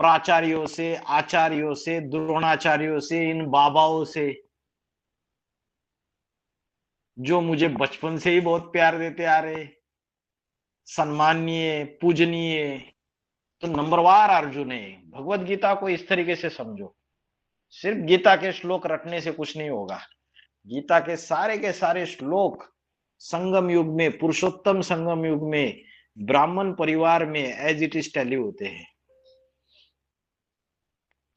प्राचार्यों से, आचार्यों से, द्रोणाचार्यों से, इन बाबाओं से जो मुझे बचपन से ही बहुत प्यार देते आ रहे, सम्माननीय, पूजनीय। तो नंबरवार अर्जुन है। भगवत गीता को इस तरीके से समझो, सिर्फ गीता के श्लोक रटने से कुछ नहीं होगा। गीता के सारे श्लोक संगम युग में, पुरुषोत्तम संगम युग में, ब्राह्मण परिवार में एज इट इज टैली होते हैं।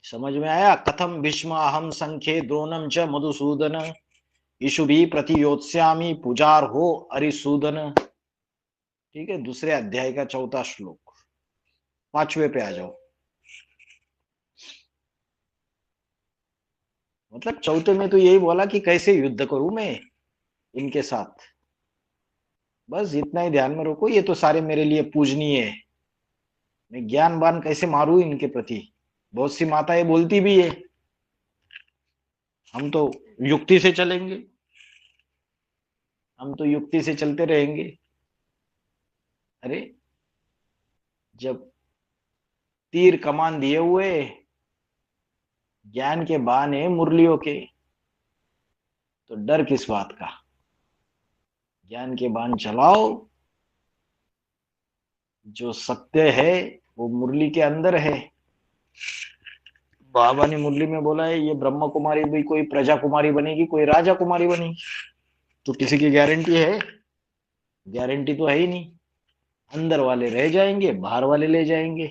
समझ में आया? कथम भीष्म अहम संख्ये द्रोणम च मधुसूदन इशुभी प्रतियोत्स्यामि पुजार हो अरिसूदन। ठीक है, दूसरे अध्याय का 4था श्लोक। 5वें पे आ जाओ। मतलब 4थे में तो यही बोला कि कैसे युद्ध करूं मैं इनके साथ, बस इतना ही ध्यान में रखो। ये तो सारे मेरे लिए पूजनीय है, मैं ज्ञानवान कैसे मारूं इनके प्रति। बहुत सी माताएं बोलती भी है, हम तो युक्ति से चलेंगे, हम तो युक्ति से चलते रहेंगे। अरे जब तीर कमान दिए हुए, ज्ञान के बाण है मुरलियों के, तो डर किस बात का। ज्ञान के बाण चलाओ, जो सत्य है वो मुरली के अंदर है। बाबा ने मुरली में बोला है, ये ब्रह्म कुमारी भी कोई प्रजा कुमारी बनेगी, कोई राजा कुमारी बनेगी, तो किसी की गारंटी है? गारंटी तो है ही नहीं। अंदर वाले रह जाएंगे, बाहर वाले ले जाएंगे,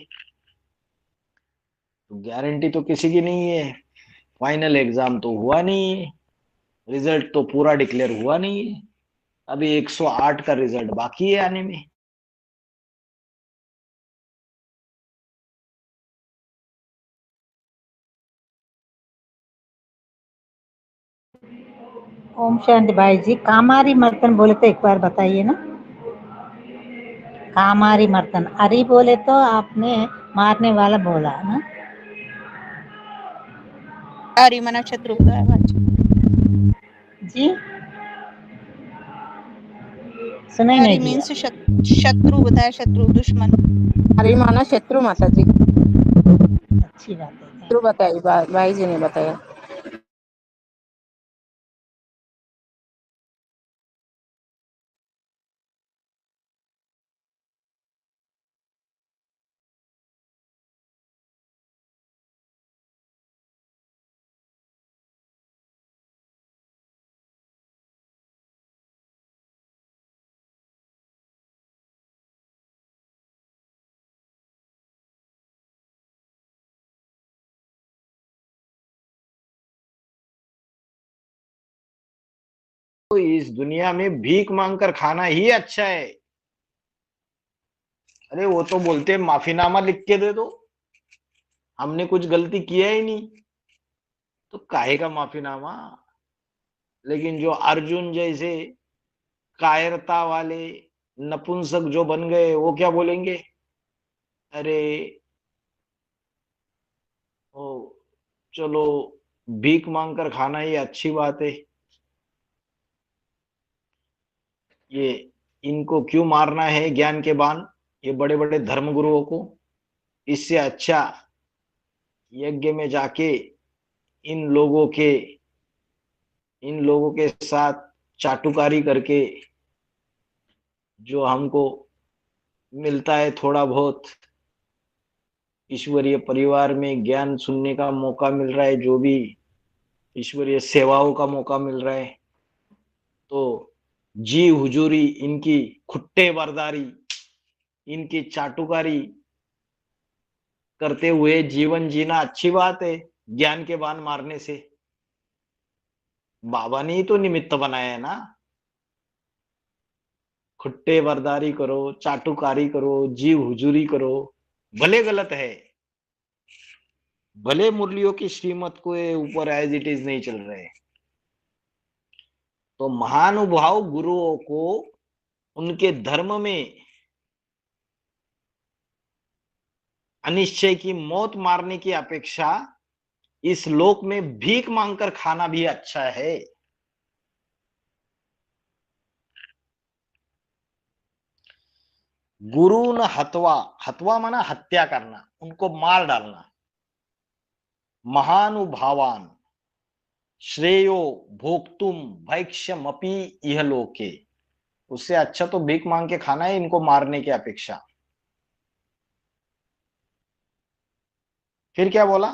तो गारंटी तो किसी की नहीं है। फाइनल एग्जाम तो हुआ नहीं है, रिजल्ट तो पूरा डिक्लेयर हुआ नहीं है, अभी 108 का रिजल्ट बाकी है आने में। ओम शांति भाई जी, कामारी मर्तन बोले तो एक बार बताइए ना। कामारी मर्तन, अरी बोले तो आपने मारने वाला बोला ना। अरी मना शत्रु बताया भाई जी सुनाई अरी नहीं दिया। मीन्स शत्रु बताया, शत्रु दुश्मन। हरी माना शत्रु माता जी। अच्छी बात है। शत्रु बताई, भाई जी ने बताया। तो इस दुनिया में भीख मांगकर खाना ही अच्छा है। अरे वो तो बोलते हैं माफीनामा लिख के दे दो, हमने कुछ गलती किया ही नहीं, तो काहे का माफीनामा। लेकिन जो अर्जुन जैसे कायरता वाले नपुंसक जो बन गए, वो क्या बोलेंगे, अरे ओ चलो भीख मांगकर खाना ही अच्छी बात है, ये इनको क्यों मारना है ज्ञान के बाण, ये बड़े बड़े धर्म गुरुओं को। इससे अच्छा यज्ञ में जाके इन लोगों के इन लोगों के साथ चाटुकारी करके जो हमको मिलता है थोड़ा बहुत ईश्वरीय परिवार में, ज्ञान सुनने का मौका मिल रहा है, जो भी ईश्वरीय सेवाओं का मौका मिल रहा है, तो जी हुजूरी, इनकी खुट्टे बरदारी, इनकी चाटुकारी करते हुए जीवन जीना अच्छी बात है। ज्ञान के बाण मारने से बाबा ने ही तो निमित्त बनाया है ना। खुट्टे बरदारी करो, चाटुकारी करो, जी हुजूरी करो, भले गलत है, भले मुरलियों की श्रीमत को ऊपर एज इट इज नहीं चल रहे। तो महानुभाव गुरुओं को उनके धर्म में अनिश्चय की मौत मारने की अपेक्षा इस लोक में भीख मांगकर खाना भी अच्छा है। गुरु न हत्वा, हत्वा माना हत्या करना, उनको मार डालना। महानुभावान श्रेयो भोक्तुम भैक्ष्यमपि इह लोके, उससे अच्छा तो भीख मांग के खाना है इनको मारने की अपेक्षा। फिर क्या बोला?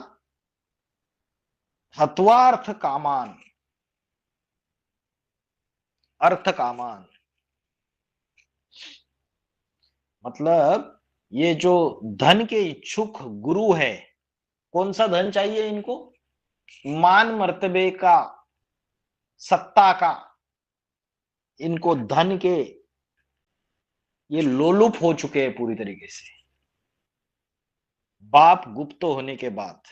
हत्वार्थ कामान, अर्थ कामान मतलब ये जो धन के इच्छुक गुरु है, कौन सा धन चाहिए इनको? मान मर्तबे का, सत्ता का, इनको धन के ये लोलुप हो चुके हैं पूरी तरीके से बाप गुप्त होने के बाद।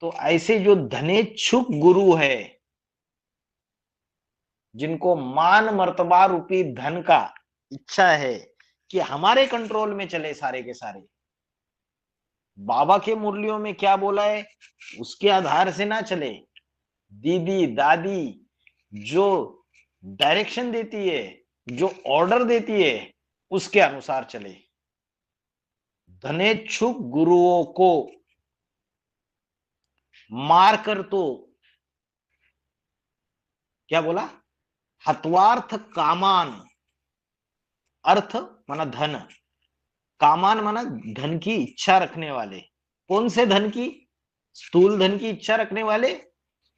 तो ऐसे जो धनेच्छुक गुरु है, जिनको मान मर्तबा रूपी धन का इच्छा है कि हमारे कंट्रोल में चले सारे के सारे, बाबा के मुरलियों में क्या बोला है उसके आधार से ना चले, दीदी दादी जो डायरेक्शन देती है, जो ऑर्डर देती है, उसके अनुसार चले। धनेच्छुक गुरुओं को मारकर, तो क्या बोला? हत्वार्थ कामान, अर्थ माना धन, कामान माना धन की इच्छा रखने वाले। कौन से धन की? स्थूल धन की इच्छा रखने वाले,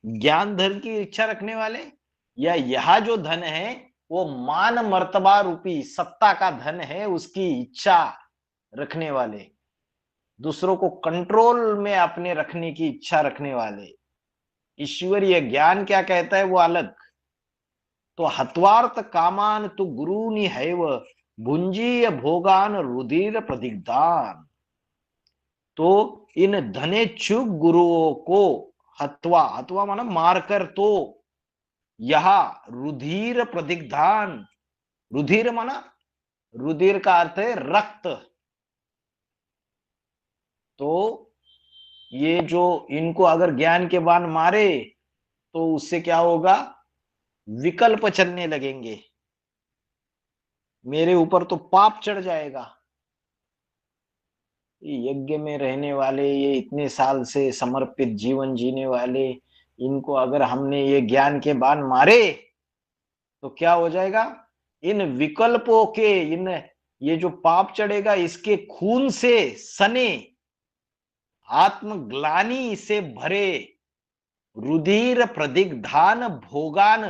ज्ञान धन की इच्छा रखने वाले, या यह जो धन है वो मान मर्तबा रूपी सत्ता का धन है, उसकी इच्छा रखने वाले, दूसरों को कंट्रोल में अपने रखने की इच्छा रखने वाले। ईश्वरीय ज्ञान क्या कहता है वो अलग। तो हत्वार्थ कामान तु गुरुनि हैव भुंजीय भोगान रुधिर प्रदिग्धान। तो इन धनेच्छुक गुरुओं को हत्वा, हत्वा माना मारकर, तो यह रुधिर प्रदिग्धान, रुधिर माना रुधिर का अर्थ है रक्त। तो ये जो इनको अगर ज्ञान के बाण मारे तो उससे क्या होगा? विकल्प चलने लगेंगे, मेरे ऊपर तो पाप चढ़ जाएगा। यज्ञ में रहने वाले, ये इतने साल से समर्पित जीवन जीने वाले, इनको अगर हमने ये ज्ञान के बाण मारे तो क्या हो जाएगा? इन विकल्पों के, इन ये जो पाप चढ़ेगा इसके खून से सने, आत्मग्लानि से भरे, रुधिर प्रदिग्धान भोगान,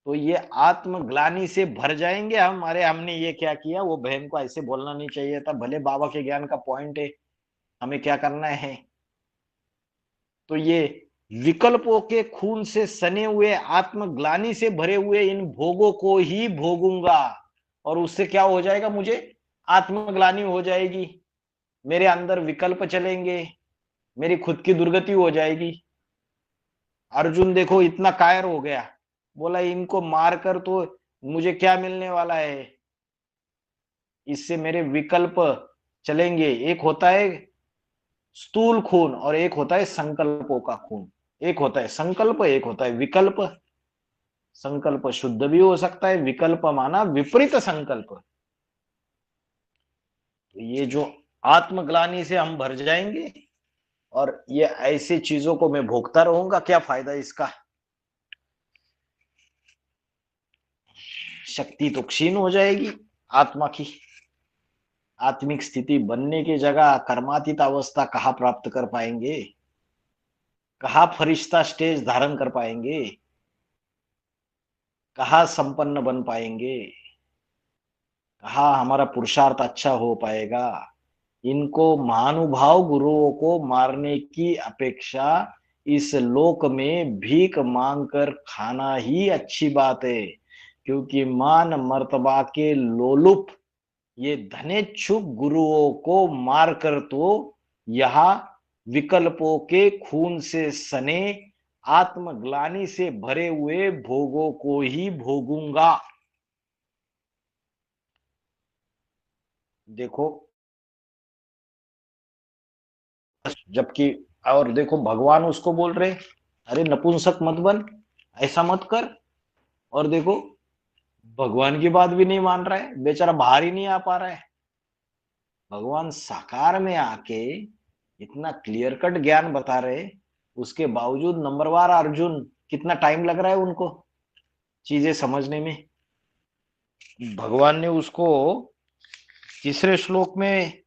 तो ये आत्मग्लानि से भर जाएंगे हम। अरे हमने ये क्या किया, वो बहन को ऐसे बोलना नहीं चाहिए था, भले बाबा के ज्ञान का पॉइंट है, हमें क्या करना है। तो ये विकल्पों के खून से सने हुए, आत्मग्लानि से भरे हुए इन भोगों को ही भोगूंगा, और उससे क्या हो जाएगा? मुझे आत्मग्लानि हो जाएगी, मेरे अंदर विकल्प चलेंगे, मेरी खुद की दुर्गति हो जाएगी। अर्जुन देखो इतना कायर हो गया, बोला इनको मारकर तो मुझे क्या मिलने वाला है, इससे मेरे विकल्प चलेंगे। एक होता है स्थूल खून और एक होता है संकल्पों का खून। एक होता है संकल्प, एक होता है विकल्प। संकल्प शुद्ध भी हो सकता है, विकल्प माना विपरीत संकल्प। तो ये जो आत्मग्लानि से हम भर जाएंगे और ये ऐसी चीजों को मैं भोगता रहूंगा, क्या फायदा इसका? शक्ति तो क्षीण हो जाएगी आत्मा की। आत्मिक स्थिति बनने की जगह कर्मातीत अवस्था कहाँ प्राप्त कर पाएंगे, कहाँ फरिश्ता स्टेज धारण कर पाएंगे, कहाँ संपन्न बन पाएंगे, कहाँ हमारा पुरुषार्थ अच्छा हो पाएगा। इनको महानुभाव गुरुओं को मारने की अपेक्षा इस लोक में भीख मांग कर खाना ही अच्छी बात है, क्योंकि मान मर्तबा के लोलुप ये धनेच्छुक गुरुओं को मारकर तो यहाँ विकल्पों के खून से सने आत्मग्लानि से भरे हुए भोगों को ही भोगूंगा। देखो, जबकि और देखो भगवान उसको बोल रहे अरे नपुंसक मत बन, ऐसा मत कर। और देखो भगवान की बात भी नहीं मान रहा है, बेचारा बाहर ही नहीं आ पा रहा है। भगवान साकार में आके इतना क्लियर कट ज्ञान बता रहे, उसके बावजूद नंबरवार अर्जुन कितना टाइम लग रहा है उनको चीजें समझने में। भगवान ने उसको तीसरे श्लोक में,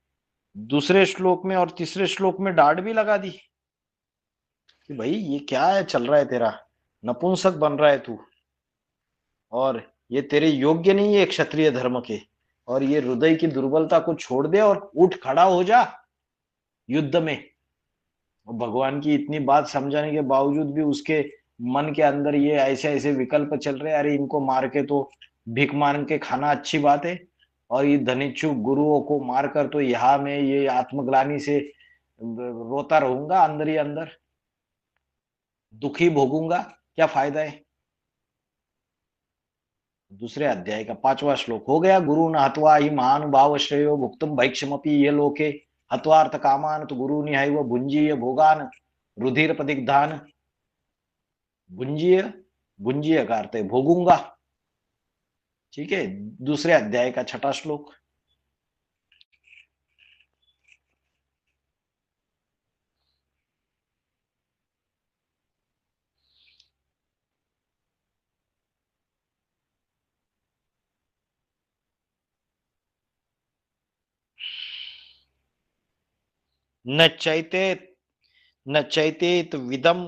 दूसरे श्लोक में और तीसरे श्लोक में डांट भी लगा दी कि भाई ये क्या है चल रहा है तेरा, नपुंसक बन रहा है तू, और ये तेरे योग्य नहीं है क्षत्रिय धर्म के, और ये हृदय की दुर्बलता को छोड़ दे और उठ खड़ा हो जा युद्ध में। और भगवान की इतनी बात समझाने के बावजूद भी उसके मन के अंदर ये ऐसे ऐसे विकल्प चल रहे, अरे इनको मार के तो भीख मांग के खाना अच्छी बात है, और ये धनिच्छु गुरुओं को मारकर तो यहाँ में ये आत्मग्लानि से रोता रहूंगा अंदर ही अंदर, दुखी भोगूंगा, क्या फायदा है। दूसरे अध्याय का 5वां श्लोक हो गया, गुरु न हत्वा ही महानुभाव श्रेयो भुक्तुम भैक्षमपि ये लोके हत्वार्थ कामान तो गुरु निहैव भुंजीय भोगान रुधिर पदिग्धान। भुंजीय, भुंजीय का अर्थ है भोगूंगा। ठीक है, दूसरे अध्याय का 6वां श्लोक। न चैतेत न चैतेत विदम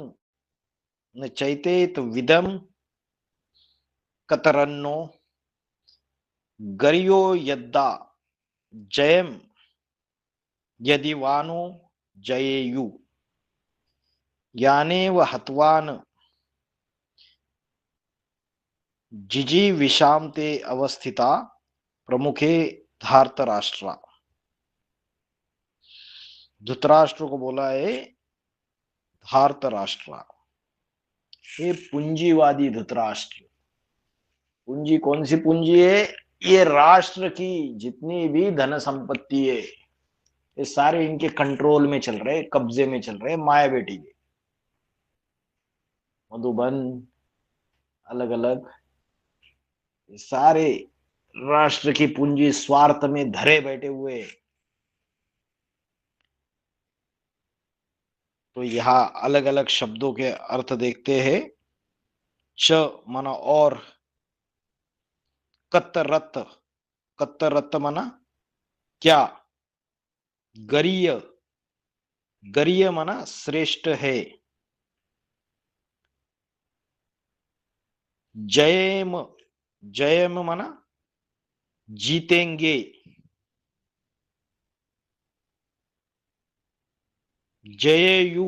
न चैतेत विदम कतरन्नो गरियो यद्दा जयम यदि वानो जयेयु यानेव हत्वान जिजी विषाम ते अवस्थिता प्रमुखे धार्तराष्ट्रा। धृतराष्ट्र को बोला है धार्तराष्ट्रा, ये पूंजीवादी धृतराष्ट्र। पूंजी कौन सी पूंजी है, ये राष्ट्र की जितनी भी धन संपत्ति है ये सारे इनके कंट्रोल में चल रहे, कब्जे में चल रहे, माया बेटी के मधुबन अलग अलग सारे राष्ट्र की पूंजी स्वार्थ में धरे बैठे हुए। तो यहां अलग अलग शब्दों के अर्थ देखते हैं। च माना और, कत्तरत, कत्तरत माना क्या, गरीय, गरीय माना श्रेष्ठ है, जयम, जयम माना जीतेंगे, जयेयु,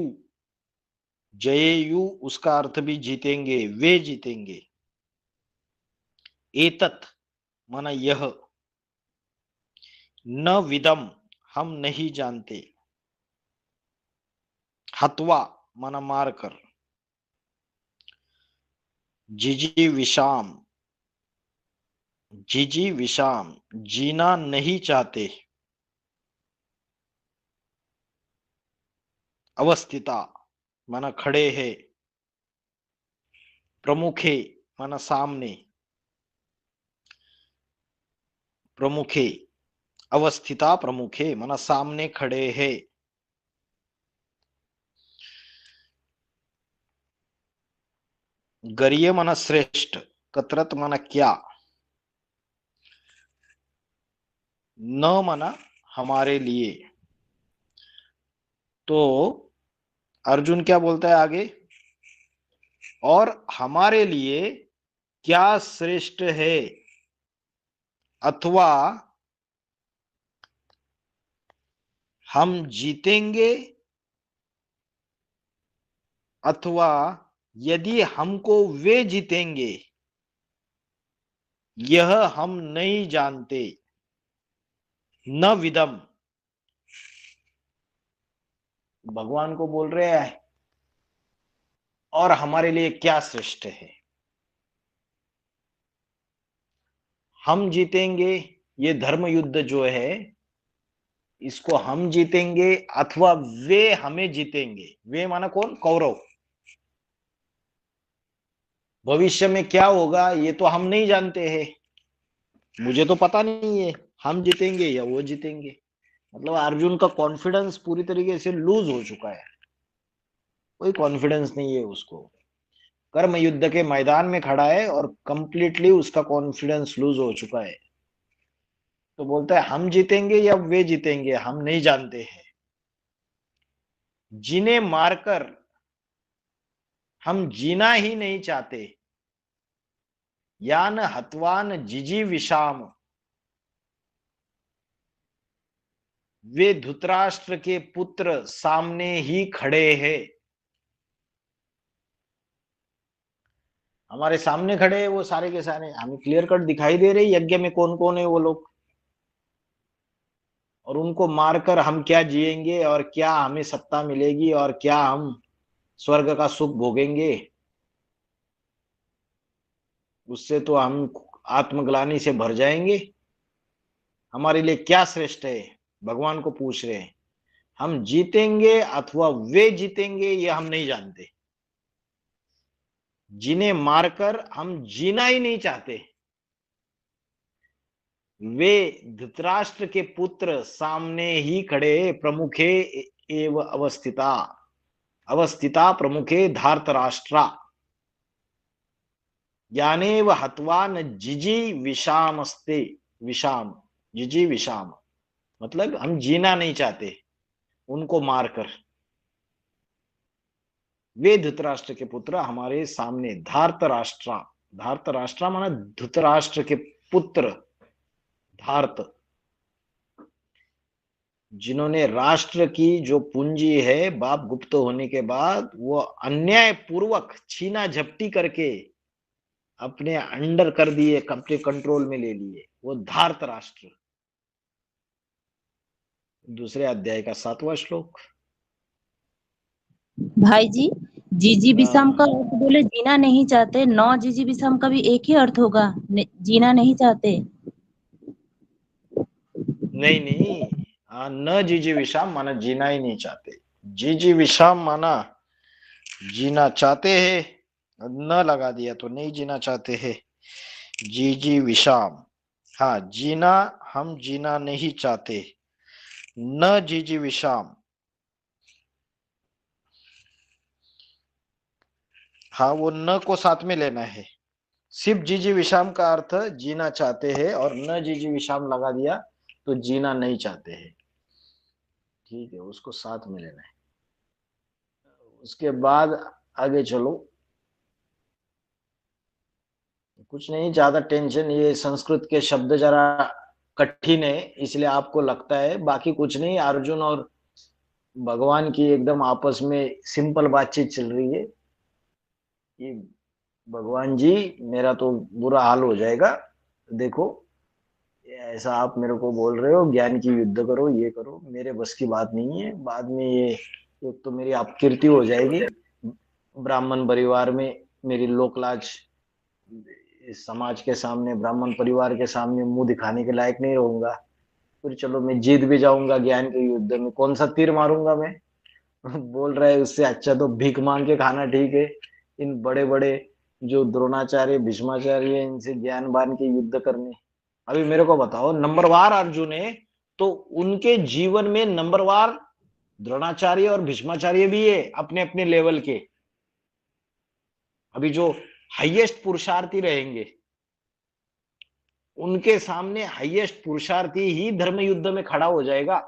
जयेयु उसका अर्थ भी जीतेंगे, वे जीतेंगे। एतत् माना यह, न विदम हम नहीं जानते, हत्वा माना मारकर, जिजी विषाम, जिजी विषाम जीना नहीं चाहते, अवस्थिता माना खड़े है, प्रमुखे माना सामने, प्रमुखे, अवस्थिता प्रमुखे माना सामने खड़े है। गरिय माना श्रेष्ठ, कतरत माना क्या, न माना हमारे लिए। तो अर्जुन क्या बोलता है आगे, और हमारे लिए क्या श्रेष्ठ है, अथवा हम जीतेंगे, अथवा यदि हमको वे जीतेंगे, यह हम नहीं जानते। न विदम, भगवान को बोल रहे हैं और हमारे लिए क्या श्रेष्ठ है, हम जीतेंगे, ये धर्म युद्ध जो है इसको हम जीतेंगे, अथवा वे हमें जीतेंगे। वे माना कौन, कौरव। भविष्य में क्या होगा ये तो हम नहीं जानते हैं, मुझे तो पता नहीं है हम जीतेंगे या वो जीतेंगे। मतलब अर्जुन का कॉन्फिडेंस पूरी तरीके से लूज हो चुका है, कोई कॉन्फिडेंस नहीं है उसको। कर्म युद्ध के मैदान में खड़ा है और कंप्लीटली उसका कॉन्फिडेंस लूज हो चुका है। तो बोलता है हम जीतेंगे या वे जीतेंगे हम नहीं जानते हैं। जिन्हें मारकर हम जीना ही नहीं चाहते, यान हतवान जिजी विषाम, वे धृतराष्ट्र के पुत्र सामने ही खड़े हैं। हमारे सामने खड़े हैं वो सारे के सारे, हमें क्लियर कट दिखाई दे रहे यज्ञ में कौन कौन है वो लोग, और उनको मारकर हम क्या जिएंगे और क्या हमें सत्ता मिलेगी और क्या हम स्वर्ग का सुख भोगेंगे। उससे तो हम आत्मग्लानि से भर जाएंगे। हमारे लिए क्या श्रेष्ठ है, भगवान को पूछ रहे हैं। हम जीतेंगे अथवा वे जीतेंगे ये हम नहीं जानते। जिन्हें मारकर हम जीना ही नहीं चाहते, वे धृतराष्ट्र के पुत्र सामने ही खड़े, प्रमुखे एव अवस्थिता, अवस्थिता प्रमुखे धार्तराष्ट्रा, यानेव हत्वा न जिजी विषामस्ते, विषाम, जिजी विषाम मतलब हम जीना नहीं चाहते उनको मारकर। वे धृतराष्ट्र के पुत्र हमारे सामने, धार्तराष्ट्रा, धार्तराष्ट्रा माना धृतराष्ट्र के पुत्र, धार्त, जिन्होंने राष्ट्र की जो पूंजी है बाप गुप्त होने के बाद वो अन्याय पूर्वक छीना झपटी करके अपने अंडर कर दिए, अपने कंट्रोल में ले लिए, वो धार्त राष्ट्र। दूसरे अध्याय का 7वां श्लोक। भाई जी, जीजी विषम का अर्थ बोले जीना नहीं चाहते, नौ जीजी विषम का भी एक ही अर्थ होगा, जीना नहीं चाहते। नहीं नहीं, न जीजी विषाम माना जीना ही नहीं चाहते, जीजी विषाम माना जीना चाहते हैं, न लगा दिया तो नहीं जीना चाहते हैं। जीजी विषाम, हाँ जीना, हम जीना नहीं चाहते, न जीजी विषाम, हाँ वो न को साथ में लेना है। सिर्फ जीजी विषाम का अर्थ जीना चाहते हैं और न जीजी विषाम लगा दिया तो जीना नहीं चाहते हैं। ठीक है, उसको साथ में लेना है। उसके बाद आगे चलो, कुछ नहीं ज्यादा टेंशन, ये संस्कृत के शब्द जरा कठिन है इसलिए आपको लगता है, बाकी कुछ नहीं। अर्जुन और भगवान की एकदम आपस में सिंपल बातचीत चल रही है कि भगवान जी मेरा तो बुरा हाल हो जाएगा, देखो ऐसा आप मेरे को बोल रहे हो ज्ञान की युद्ध करो, ये करो, मेरे बस की बात नहीं है। बाद में ये एक तो मेरी अपकीर्ति हो जाएगी, ब्राह्मण परिवार में मेरी लोकलाज, समाज के सामने, ब्राह्मण परिवार के सामने मुंह दिखाने के लायक नहीं रहूंगा। फिर चलो मैं जीत भी जाऊंगा ज्ञान के युद्ध में, कौन सा तीर मारूंगा मैं। बोल रहा है उससे अच्छा तो भीख मांग के खाना ठीक है। इन बड़े बड़े जो द्रोणाचार्य भीष्माचार्य इनसे ज्ञान बान के युद्ध करने। अभी मेरे को बताओ, नंबरवार अर्जुन है तो उनके जीवन में नंबरवार द्रोणाचार्य और भीष्माचार्य भी है अपने अपने लेवल के। अभी जो हाईएस्ट पुरुषार्थी रहेंगे उनके सामने हाईएस्ट पुरुषार्थी ही धर्म युद्ध में खड़ा हो जाएगा।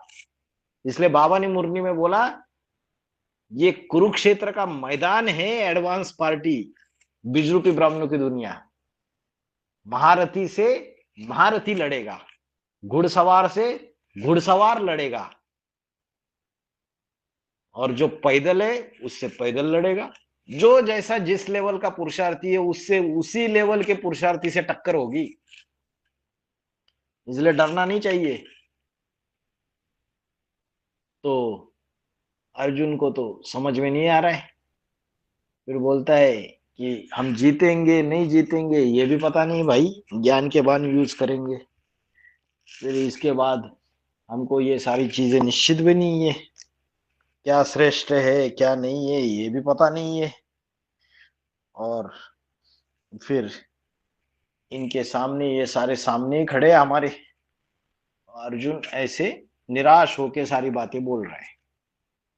इसलिए बाबा ने मुरली में बोला ये कुरुक्षेत्र का मैदान है, एडवांस पार्टी बीजरूपी ब्राह्मणों की दुनिया। महारथी से महारथी लड़ेगा, घुड़सवार से घुड़सवार लड़ेगा, और जो पैदल है उससे पैदल लड़ेगा। जो जैसा जिस लेवल का पुरुषार्थी है उससे उसी लेवल के पुरुषार्थी से टक्कर होगी। इसलिए डरना नहीं चाहिए। तो अर्जुन को तो समझ में नहीं आ रहा है, फिर बोलता है कि हम जीतेंगे नहीं जीतेंगे ये भी पता नहीं भाई, ज्ञान के बाण यूज करेंगे। फिर इसके बाद हमको ये सारी चीजें निश्चित भी नहीं है, क्या श्रेष्ठ है क्या नहीं है ये भी पता नहीं है। और फिर इनके सामने ये सारे सामने ही खड़े हैं हमारे, अर्जुन ऐसे निराश होके सारी बातें बोल रहे हैं।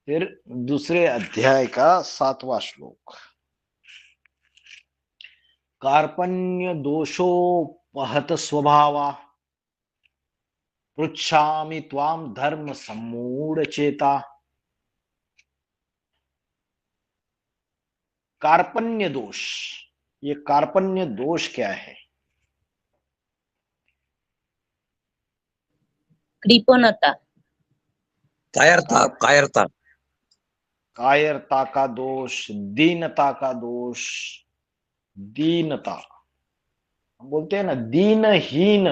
फिर दूसरे अध्याय का 7वां श्लोक। कार्पण्य दोषोपहत स्वभावा पृच्छामि त्वाम धर्म सम्मूढ़ चेता। कार्पण्य दोष, ये कार्पण्य दोष क्या है? कृपणता, कायरता कायरता कायरता का दोष, दीनता का दोष। दीनता हम बोलते हैं ना, दीनहीन,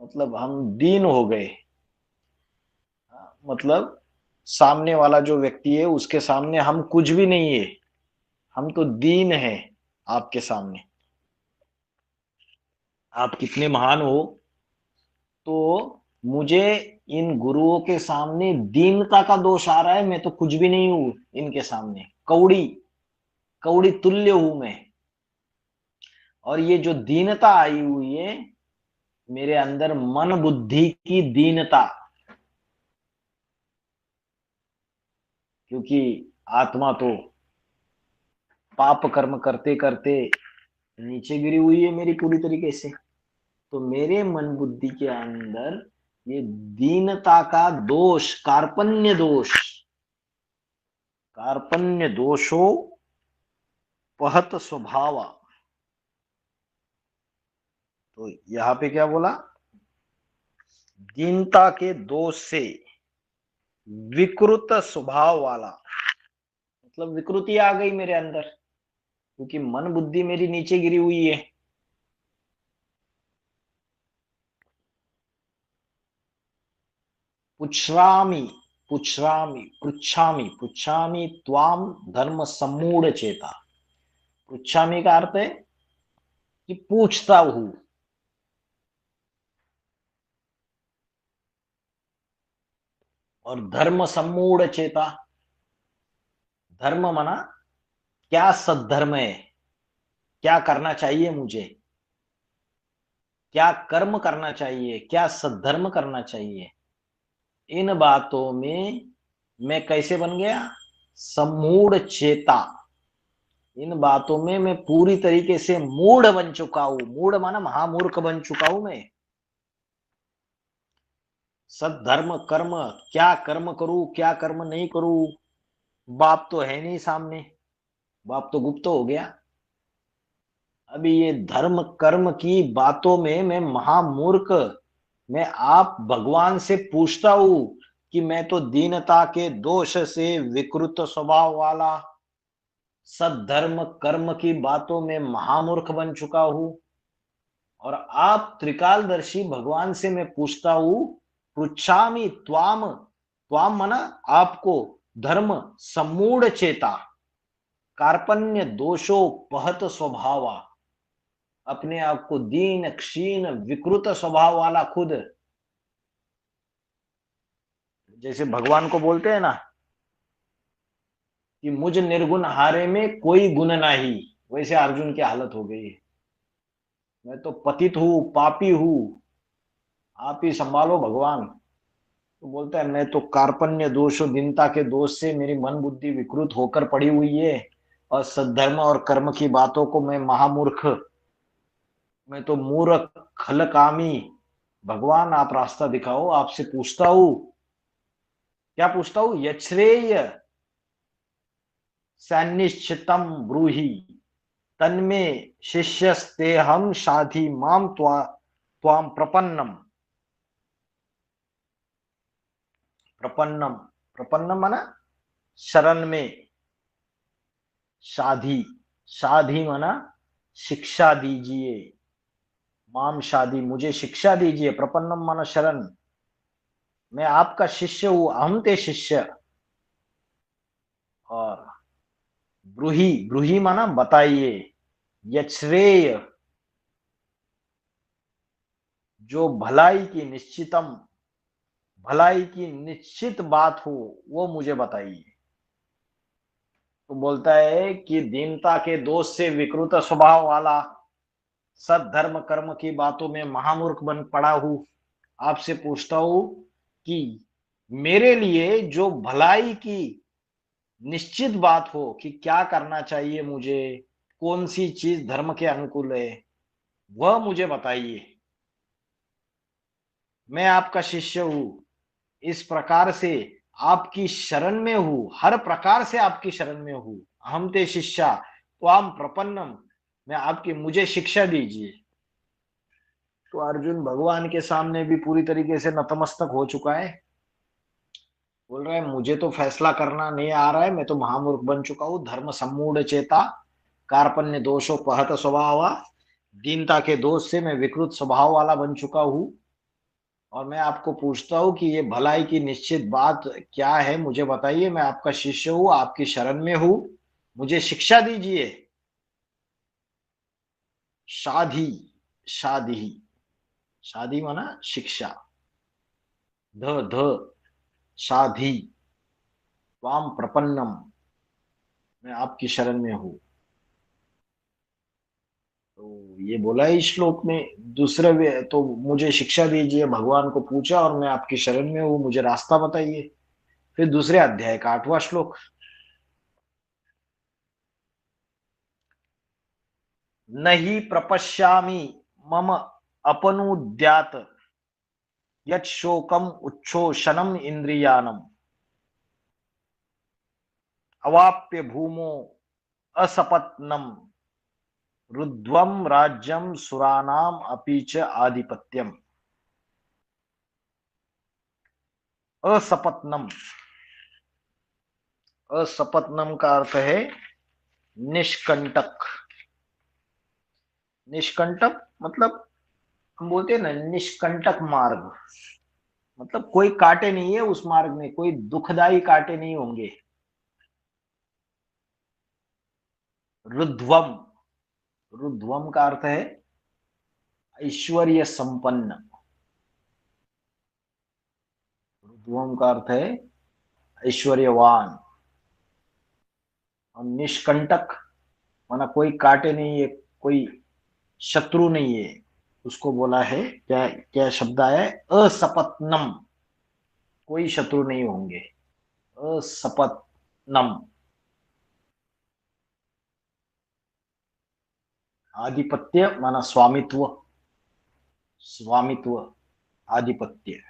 मतलब हम दीन हो गए। मतलब सामने वाला जो व्यक्ति है उसके सामने हम कुछ भी नहीं है, हम तो दीन है आपके सामने। आप कितने महान हो, तो मुझे इन गुरुओं के सामने दीनता का दोष आ रहा है। मैं तो कुछ भी नहीं हूं इनके सामने, कौड़ी कौड़ी तुल्य हूं मैं। और ये जो दीनता आई हुई है मेरे अंदर, मन बुद्धि की दीनता, क्योंकि आत्मा तो पाप कर्म करते करते नीचे गिरी हुई है मेरी पूरी तरीके से। तो मेरे मन बुद्धि के अंदर ये दीनता का दोष, कार्पण्य दोष, कार्पण्य दोषो पहत स्वभाव। तो यहां पे क्या बोला? दीनता के दोष से विकृत स्वभाव वाला, मतलब विकृति आ गई मेरे अंदर, क्योंकि मन बुद्धि मेरी नीचे गिरी हुई है। पुच्छामि पुच्छामि पृच्छामि पृच्छामि त्वाम धर्म सम्मूढ़ चेता। पृच्छामि का अर्थ है कि पूछता हूं, और धर्म सम्मूढ़ चेता, धर्म माना क्या सद्धर्म है, क्या करना चाहिए मुझे, क्या कर्म करना चाहिए, क्या सद्धर्म करना चाहिए। इन बातों में मैं कैसे बन गया? सम्मूढ़ चेता। इन बातों में मैं पूरी तरीके से मूढ़ बन चुका हूं। मूढ़ माना महामूर्ख बन चुका हूं मैं। सद्धर्म कर्म, क्या कर्म करूं क्या कर्म नहीं करूं, बाप तो है नहीं सामने, बाप तो गुप्त हो गया। अभी ये धर्म कर्म की बातों में मैं महामूर्ख, मैं आप भगवान से पूछता हूं कि मैं तो दीनता के दोष से विकृत स्वभाव वाला, सद्धर्म कर्म की बातों में महामूर्ख बन चुका हूं। और आप त्रिकालदर्शी भगवान से मैं पूछता हूं, पृच्छामि त्वाम, त्वाम माना आपको, धर्म सम्मूढ़ चेता, कार्पण्य दोषो पहत स्वभावा, अपने आप को दीन क्षीण विकृत स्वभाव वाला खुद, जैसे भगवान को बोलते हैं ना कि मुझ निर्गुण हारे में कोई गुण नहीं, वैसे अर्जुन की हालत हो गई है। मैं तो पतित हूं, पापी हूं, आप ही संभालो भगवान। तो बोलता है मैं तो कार्पण्य दोष, दीनता के दोष से मेरी मन बुद्धि विकृत होकर पड़ी हुई है, और सद्धर्म और कर्म की बातों को मैं महामूर्ख मैं तो मूर्ख खलकामी, भगवान आप रास्ता दिखाओ, आपसे पूछता हूं, क्या पूछता हूं? यच्छ्रेय सन्निश्चितम ब्रूहि तन्मे शिष्यस्ते हम साधि माम त्वाम प्रपन्नम। प्रपन्नम, प्रपन्नम माना शरण में, साधी, साधी माना शिक्षा दीजिए, माम शादी मुझे शिक्षा दीजिए, प्रपन्नम माना शरण, मैं आपका शिष्य हूं, अहम ते शिष्य। और ब्रूहि, ब्रूहि माना बताइए, यच्छ्रेय जो भलाई की निश्चितम, भलाई की निश्चित बात हो वो मुझे बताइए। तो बोलता है कि दीनता के दोष से विकृत स्वभाव वाला, सद्धर्म कर्म की बातों में महामूर्ख बन पड़ा हूं, आपसे पूछता हूं कि मेरे लिए जो भलाई की निश्चित बात हो कि क्या करना चाहिए मुझे, कौन सी चीज धर्म के अनुकूल है, वह मुझे बताइए। मैं आपका शिष्य हूं, इस प्रकार से आपकी शरण में हूं, हर प्रकार से आपकी शरण में हूं, हम ते शिष्या त्वाम प्रपन्नम, मैं आपकी, मुझे शिक्षा दीजिए। तो अर्जुन भगवान के सामने भी पूरी तरीके से नतमस्तक हो चुका है, बोल रहा है मुझे तो फैसला करना नहीं आ रहा है, मैं तो महामूर्ख बन चुका हूं, धर्म सम्मूढ़ चेता, कार्पण्य दोषो पहत स्वभाव, दीनता के दोष से मैं विकृत स्वभाव वाला बन चुका हूं, और मैं आपको पूछता हूं कि ये भलाई की निश्चित बात क्या है, मुझे बताइए, मैं आपका शिष्य हूं, आपकी शरण में हूं, मुझे शिक्षा दीजिए। शाधी, शादी, शादी माना शिक्षा, ध ध शाधी वाम प्रपन्नम, मैं आपकी शरण में हूं। तो ये बोला है इस श्लोक में। दूसरे तो मुझे शिक्षा दीजिए, भगवान को पूछा और मैं आपकी शरण में हूं, मुझे रास्ता बताइए। फिर दूसरे अध्याय का 8वां श्लोक, नहीं प्रपश्यामि मम अपनुद्यात यत् शोकम उच्छोषणम इंद्रियानम अवाप्य भूमो असपत्नम रुद्वम राज्यम सुरानाम अपि च आधिपत्यम। असपत्नम, असपत्नम का अर्थ है निष्कंटक। निष्कंटक मतलब हम बोलते हैं ना निष्कंटक मार्ग, मतलब कोई कांटे नहीं है उस मार्ग में, कोई दुखदाई कांटे नहीं होंगे। रुद्वम, रुद्वम का अर्थ है ऐश्वर्य संपन्न, रुद्वम का अर्थ है ऐश्वर्यवान। और निष्कंटक माना कोई कांटे नहीं है, कोई शत्रु नहीं है, उसको बोला है क्या, क्या शब्द आया है? असपत्नम, कोई शत्रु नहीं होंगे, असपत्नम। आधिपत्य माना स्वामित्व, स्वामित्व, आधिपत्य।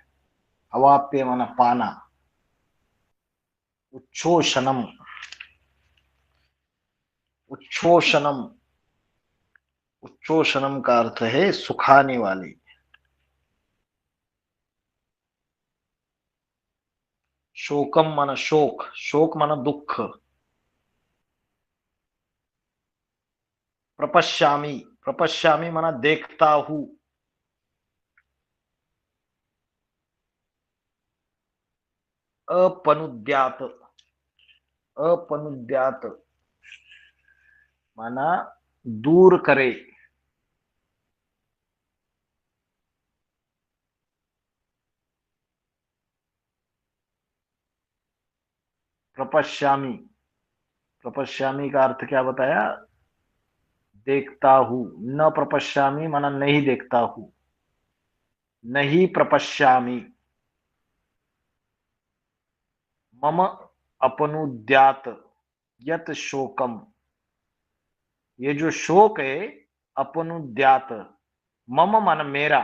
अवाप्य माना पाना, उच्छोषणम, उच्छोषणम, उच्छोषणम का अर्थ है सुखाने वाली। शोकम माना शोक, शोक माना दुख। प्रपश्यामी, प्रपश्यामी माना देखता हूं। अपनुद्यात, अपनुद्यात माना दूर करे। प्रपश्यामी, प्रपश्यामी का अर्थ क्या बताया? देखता हूं। न प्रपश्यामी माना नहीं देखता हूं, नहीं प्रपश्यामी। मम अपनुद्यात यत शोकम, ये जो शोक है अपनुद्यात, मम मन मेरा,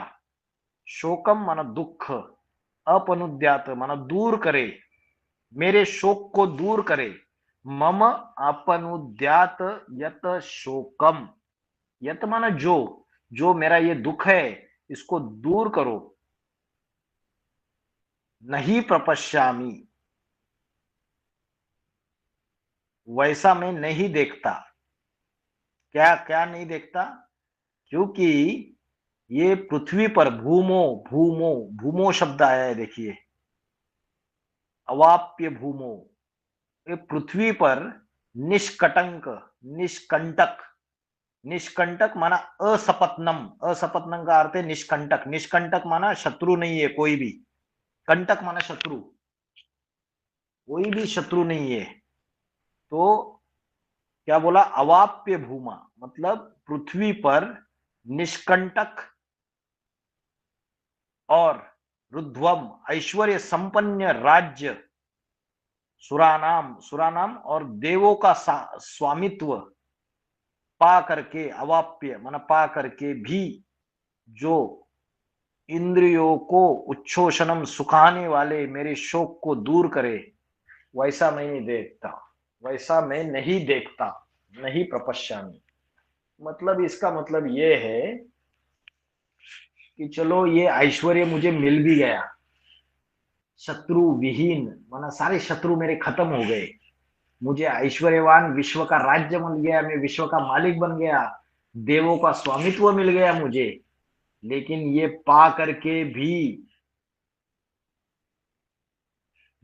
शोकम मन दुख, अपनुद्यात मन दूर करे, मेरे शोक को दूर करे। मम अपनुद्यात यत शोकम, यत माना जो, जो मेरा ये दुख है इसको दूर करो। नहीं प्रपश्यामी, वैसा मैं नहीं देखता। क्या क्या नहीं देखता? क्योंकि ये पृथ्वी पर भूमो, भूमो, भूमो शब्द आया है, देखिए, अवाप्य भूमो, ये पृथ्वी पर निष्कटंक, निष्कंटक, निष्कंटक माना असपत्नम, असपत्नम का अर्थ है निष्कंटक। निष्कंटक माना शत्रु नहीं है कोई भी, कंटक माना शत्रु, कोई भी शत्रु नहीं है। तो क्या बोला? अवाप्य भूमा, मतलब पृथ्वी पर निष्कंटक और रुद्वम ऐश्वर्य संपन्न राज्य, सुरानाम, सुरानाम और देवों का स्वामित्व पा करके, अवाप्य माना पा करके भी, जो इंद्रियों को उच्छोषणम सुखाने वाले मेरे शोक को दूर करे, वैसा मैं नहीं देखता, वैसा मैं नहीं देखता। नहीं प्रपश्यामी, मतलब इसका मतलब ये है कि चलो ये ऐश्वर्य मुझे मिल भी गया, शत्रु विहीन माना सारे शत्रु मेरे खत्म हो गए, मुझे ऐश्वर्यवान विश्व का राज्य मिल गया, मैं विश्व का मालिक बन गया, देवों का स्वामित्व मिल गया मुझे, लेकिन ये पा करके भी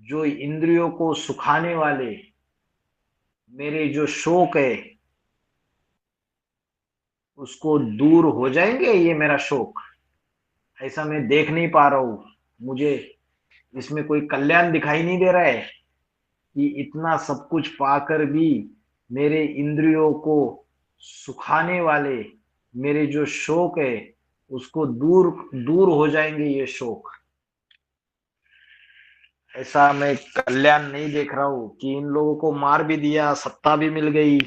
जो इंद्रियों को सुखाने वाले मेरे जो शोक है उसको दूर हो जाएंगे, ये मेरा शोक ऐसा मैं देख नहीं पा रहा हूं, मुझे इसमें कोई कल्याण दिखाई नहीं दे रहा है कि इतना सब कुछ पाकर भी मेरे इंद्रियों को सुखाने वाले मेरे जो शोक है उसको दूर दूर हो जाएंगे ये शोक। ऐसा मैं कल्याण नहीं देख रहा हूं कि इन लोगों को मार भी दिया, सत्ता भी मिल गई,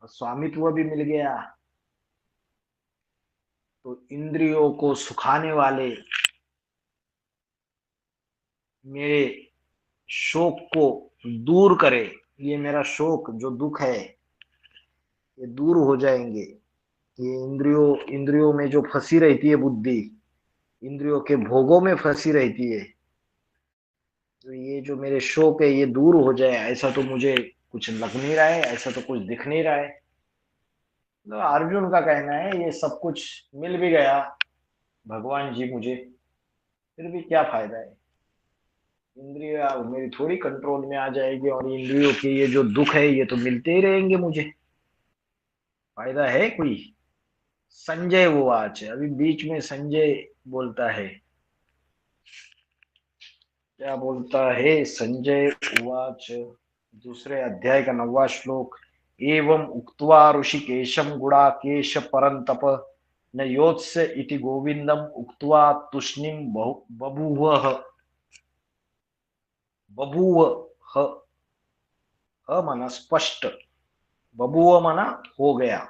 स्वामित्व भी मिल गया, तो इंद्रियों को सुखाने वाले मेरे शोक को दूर करे, ये मेरा शोक जो दुख है ये दूर हो जाएंगे। ये इंद्रियों में जो फंसी रहती है बुद्धि, इंद्रियों के भोगों में फंसी रहती है, तो ये जो मेरे शोक है ये दूर हो जाए, ऐसा तो मुझे कुछ लग नहीं रहा है, ऐसा तो कुछ दिख नहीं रहा है। तो अर्जुन का कहना है ये सब कुछ मिल भी गया भगवान जी मुझे, फिर भी क्या फायदा है, इंद्रिय मेरी थोड़ी कंट्रोल में आ जाएगी और इंद्रियों के ये जो दुख है ये तो मिलते ही रहेंगे मुझे, फायदा है कोई? संजय वो आज अभी बीच में संजय बोलता है, क्या बोलता है संजय उवाच, दूसरे अध्याय का 9वां श्लोक, एवं उक्त्वा ऋषिकेशम गुडाकेश परंतप न योत्स्य इति गोविंदम उक्त्वा तुष्णीम बभूवः, बभूव माना स्पष्ट, बभूव माना हो गया,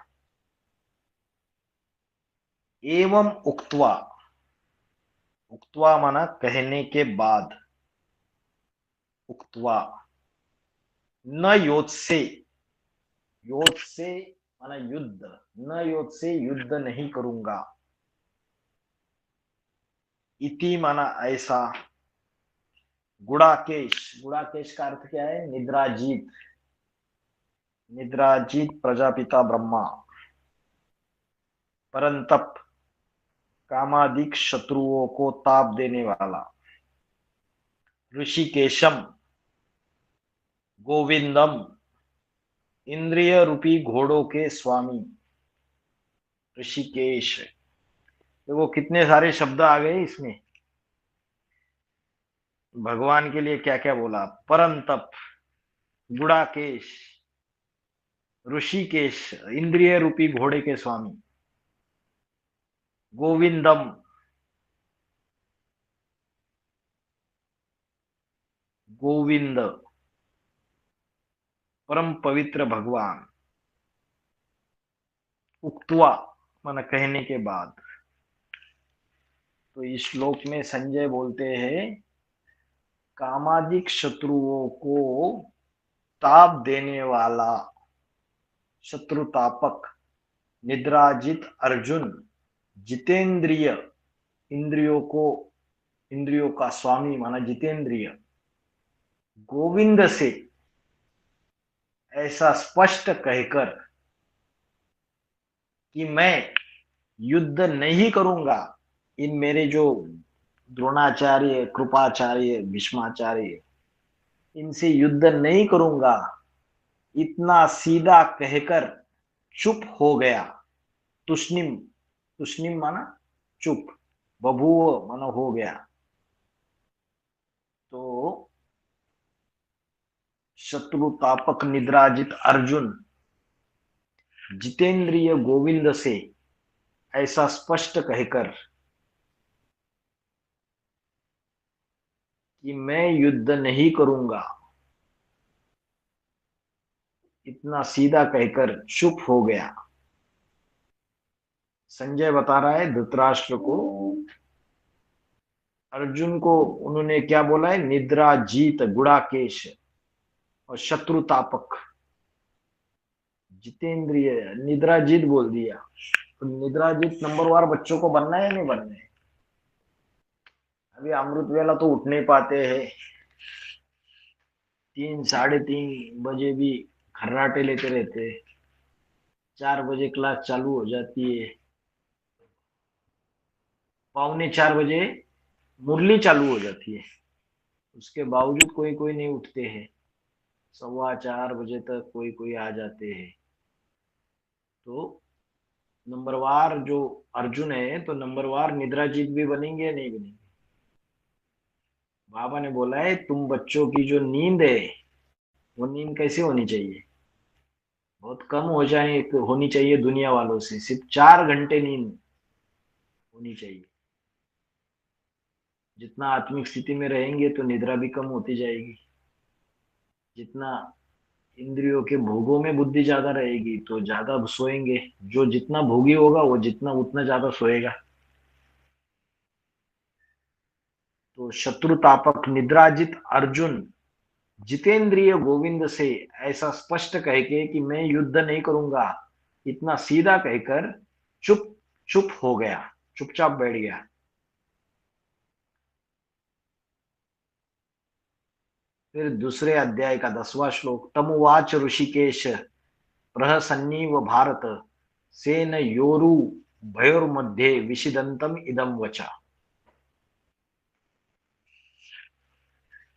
एवं उक्त्वा, उक्त्वा माना कहने के बाद, उक्त्वा न योत्से, योत्से माना युद्ध, न योत्से युद्ध नहीं करूंगा, इति माना ऐसा, गुड़ाकेश, गुड़ाकेश का अर्थ क्या है? निद्राजीत, निद्राजीत प्रजापिता ब्रह्मा, परंतप कामादिक शत्रुओं को ताप देने वाला, ऋषिकेशम गोविंदम इंद्रिय रूपी घोड़ों के स्वामी, ऋषिकेश। देखो कितने सारे शब्द आ गए इसमें, भगवान के लिए क्या क्या बोला, परंतप, गुड़ाकेश, ऋषिकेश इंद्रिय रूपी घोड़े के स्वामी, गोविंदम गोविंद परम पवित्र भगवान, उक्त्वा माना कहने के बाद। तो इस श्लोक में संजय बोलते हैं कामादिक शत्रुओं को ताप देने वाला शत्रुतापक निद्राजित अर्जुन जितेंद्रिय, इंद्रियों का स्वामी माना जितेंद्रिय, गोविंद से ऐसा स्पष्ट कहकर कि मैं युद्ध नहीं करूंगा, इन मेरे जो द्रोणाचार्य, कृपाचार्य, भीष्माचार्य, इनसे युद्ध नहीं करूंगा, इतना सीधा कहकर चुप हो गया। तुष्णिम, तुष्णिम माना चुप, बभूव माना हो गया। तो शत्रुतापक निद्राजित अर्जुन जितेंद्रिय गोविंद से ऐसा स्पष्ट कहकर कि मैं युद्ध नहीं करूंगा, इतना सीधा कहकर चुप हो गया। संजय बता रहा है धृतराष्ट्र को, अर्जुन को उन्होंने क्या बोला है, निद्राजीत गुड़ाकेश और शत्रुतापक, जितेंद्रिय निद्राजीत बोल दिया। तो निद्राजीत नंबरवार बच्चों को बनना है या नहीं बनना है? अभी अमृत वेला तो उठ नहीं पाते हैं, 3 साढ़े 3 बजे भी खर्राटे लेते रहते, 4 बजे क्लास चालू हो जाती है, 3:45 बजे मुरली चालू हो जाती है, उसके बावजूद कोई कोई नहीं उठते हैं, 4:15 बजे तक कोई कोई आ जाते हैं। तो नंबरवार जो अर्जुन है, तो नंबरवार निद्राजीत भी बनेंगे या नहीं बनेंगे? बाबा ने बोला है तुम बच्चों की जो नींद है वो नींद कैसे होनी चाहिए, बहुत कम होनी चाहिए दुनिया वालों से, सिर्फ 4 घंटे नींद होनी चाहिए। जितना आत्मिक स्थिति में रहेंगे तो निद्रा भी कम होती जाएगी, जितना इंद्रियों के भोगों में बुद्धि ज्यादा रहेगी तो ज्यादा सोएंगे, जो जितना भोगी होगा वो उतना ज्यादा सोएगा। तो शत्रुतापक निद्राजित अर्जुन जितेंद्रिय गोविंद से ऐसा स्पष्ट कह के कि मैं युद्ध नहीं करूंगा, इतना सीधा कहकर चुप हो गया, चुपचाप बैठ गया। फिर दूसरे अध्याय का 10वां श्लोक, तमुवाच ऋषिकेश प्रहसन्नीव भारत सेन योरु भयोर्मध्ये विषिदंतम इदम वचा।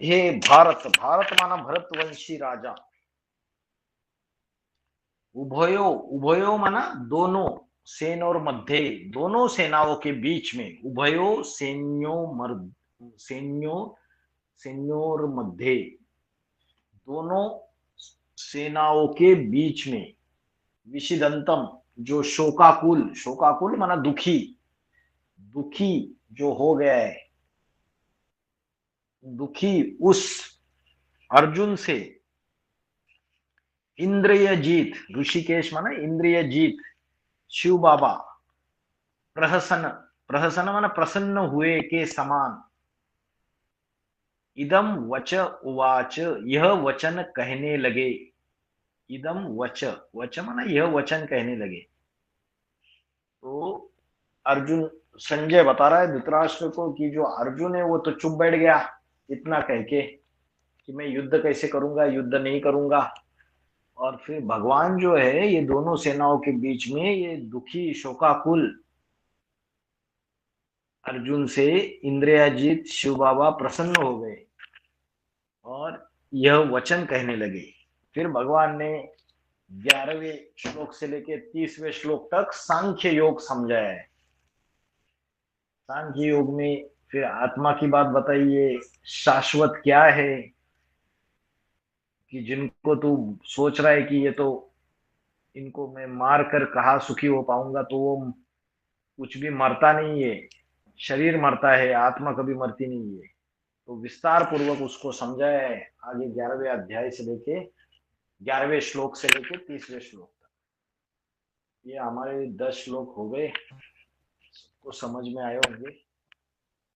हे भारत, भारत माना भरतवंशी राजा, उभयो माना दोनों, सेन और मध्य, दोनों सेनाओं के बीच में, उभयो सैन्योर मध्य, दोनों सेनाओं के बीच में, विषिदंतम जो शोकाकुल माना दुखी जो हो गया है, दुखी उस अर्जुन से, इंद्रियजीत, ऋषिकेश माना इंद्रियजीत, शिव बाबा, प्रहसन माना प्रसन्न हुए के समान, इदम वच उवाच यह वचन कहने लगे, इदम वच माना यह वचन कहने लगे। तो अर्जुन, संजय बता रहा है धृतराष्ट्र को कि जो अर्जुन है वो तो चुप बैठ गया इतना कह के कि मैं युद्ध कैसे करूंगा, युद्ध नहीं करूंगा। और फिर भगवान जो है ये दोनों सेनाओं के बीच में ये दुखी शोकाकुल अर्जुन से इंद्रियाजीत शिव बाबा प्रसन्न हो गए और यह वचन कहने लगे। फिर भगवान ने 11वें श्लोक से लेकर 30वें श्लोक तक सांख्य योग समझाया है। सांख्य योग में फिर आत्मा की बात बताइए, शाश्वत क्या है, कि जिनको तू सोच रहा है कि ये तो इनको मैं मार कर कहाँ सुखी हो पाऊंगा, तो वो कुछ भी मरता नहीं है, शरीर मरता है, आत्मा कभी मरती नहीं है। तो विस्तार पूर्वक उसको समझाया है आगे 11वें अध्याय से लेके 11वें श्लोक से लेके 30वें श्लोक तक। ये हमारे 10 श्लोक हो गए, सबको समझ में आए होंगे।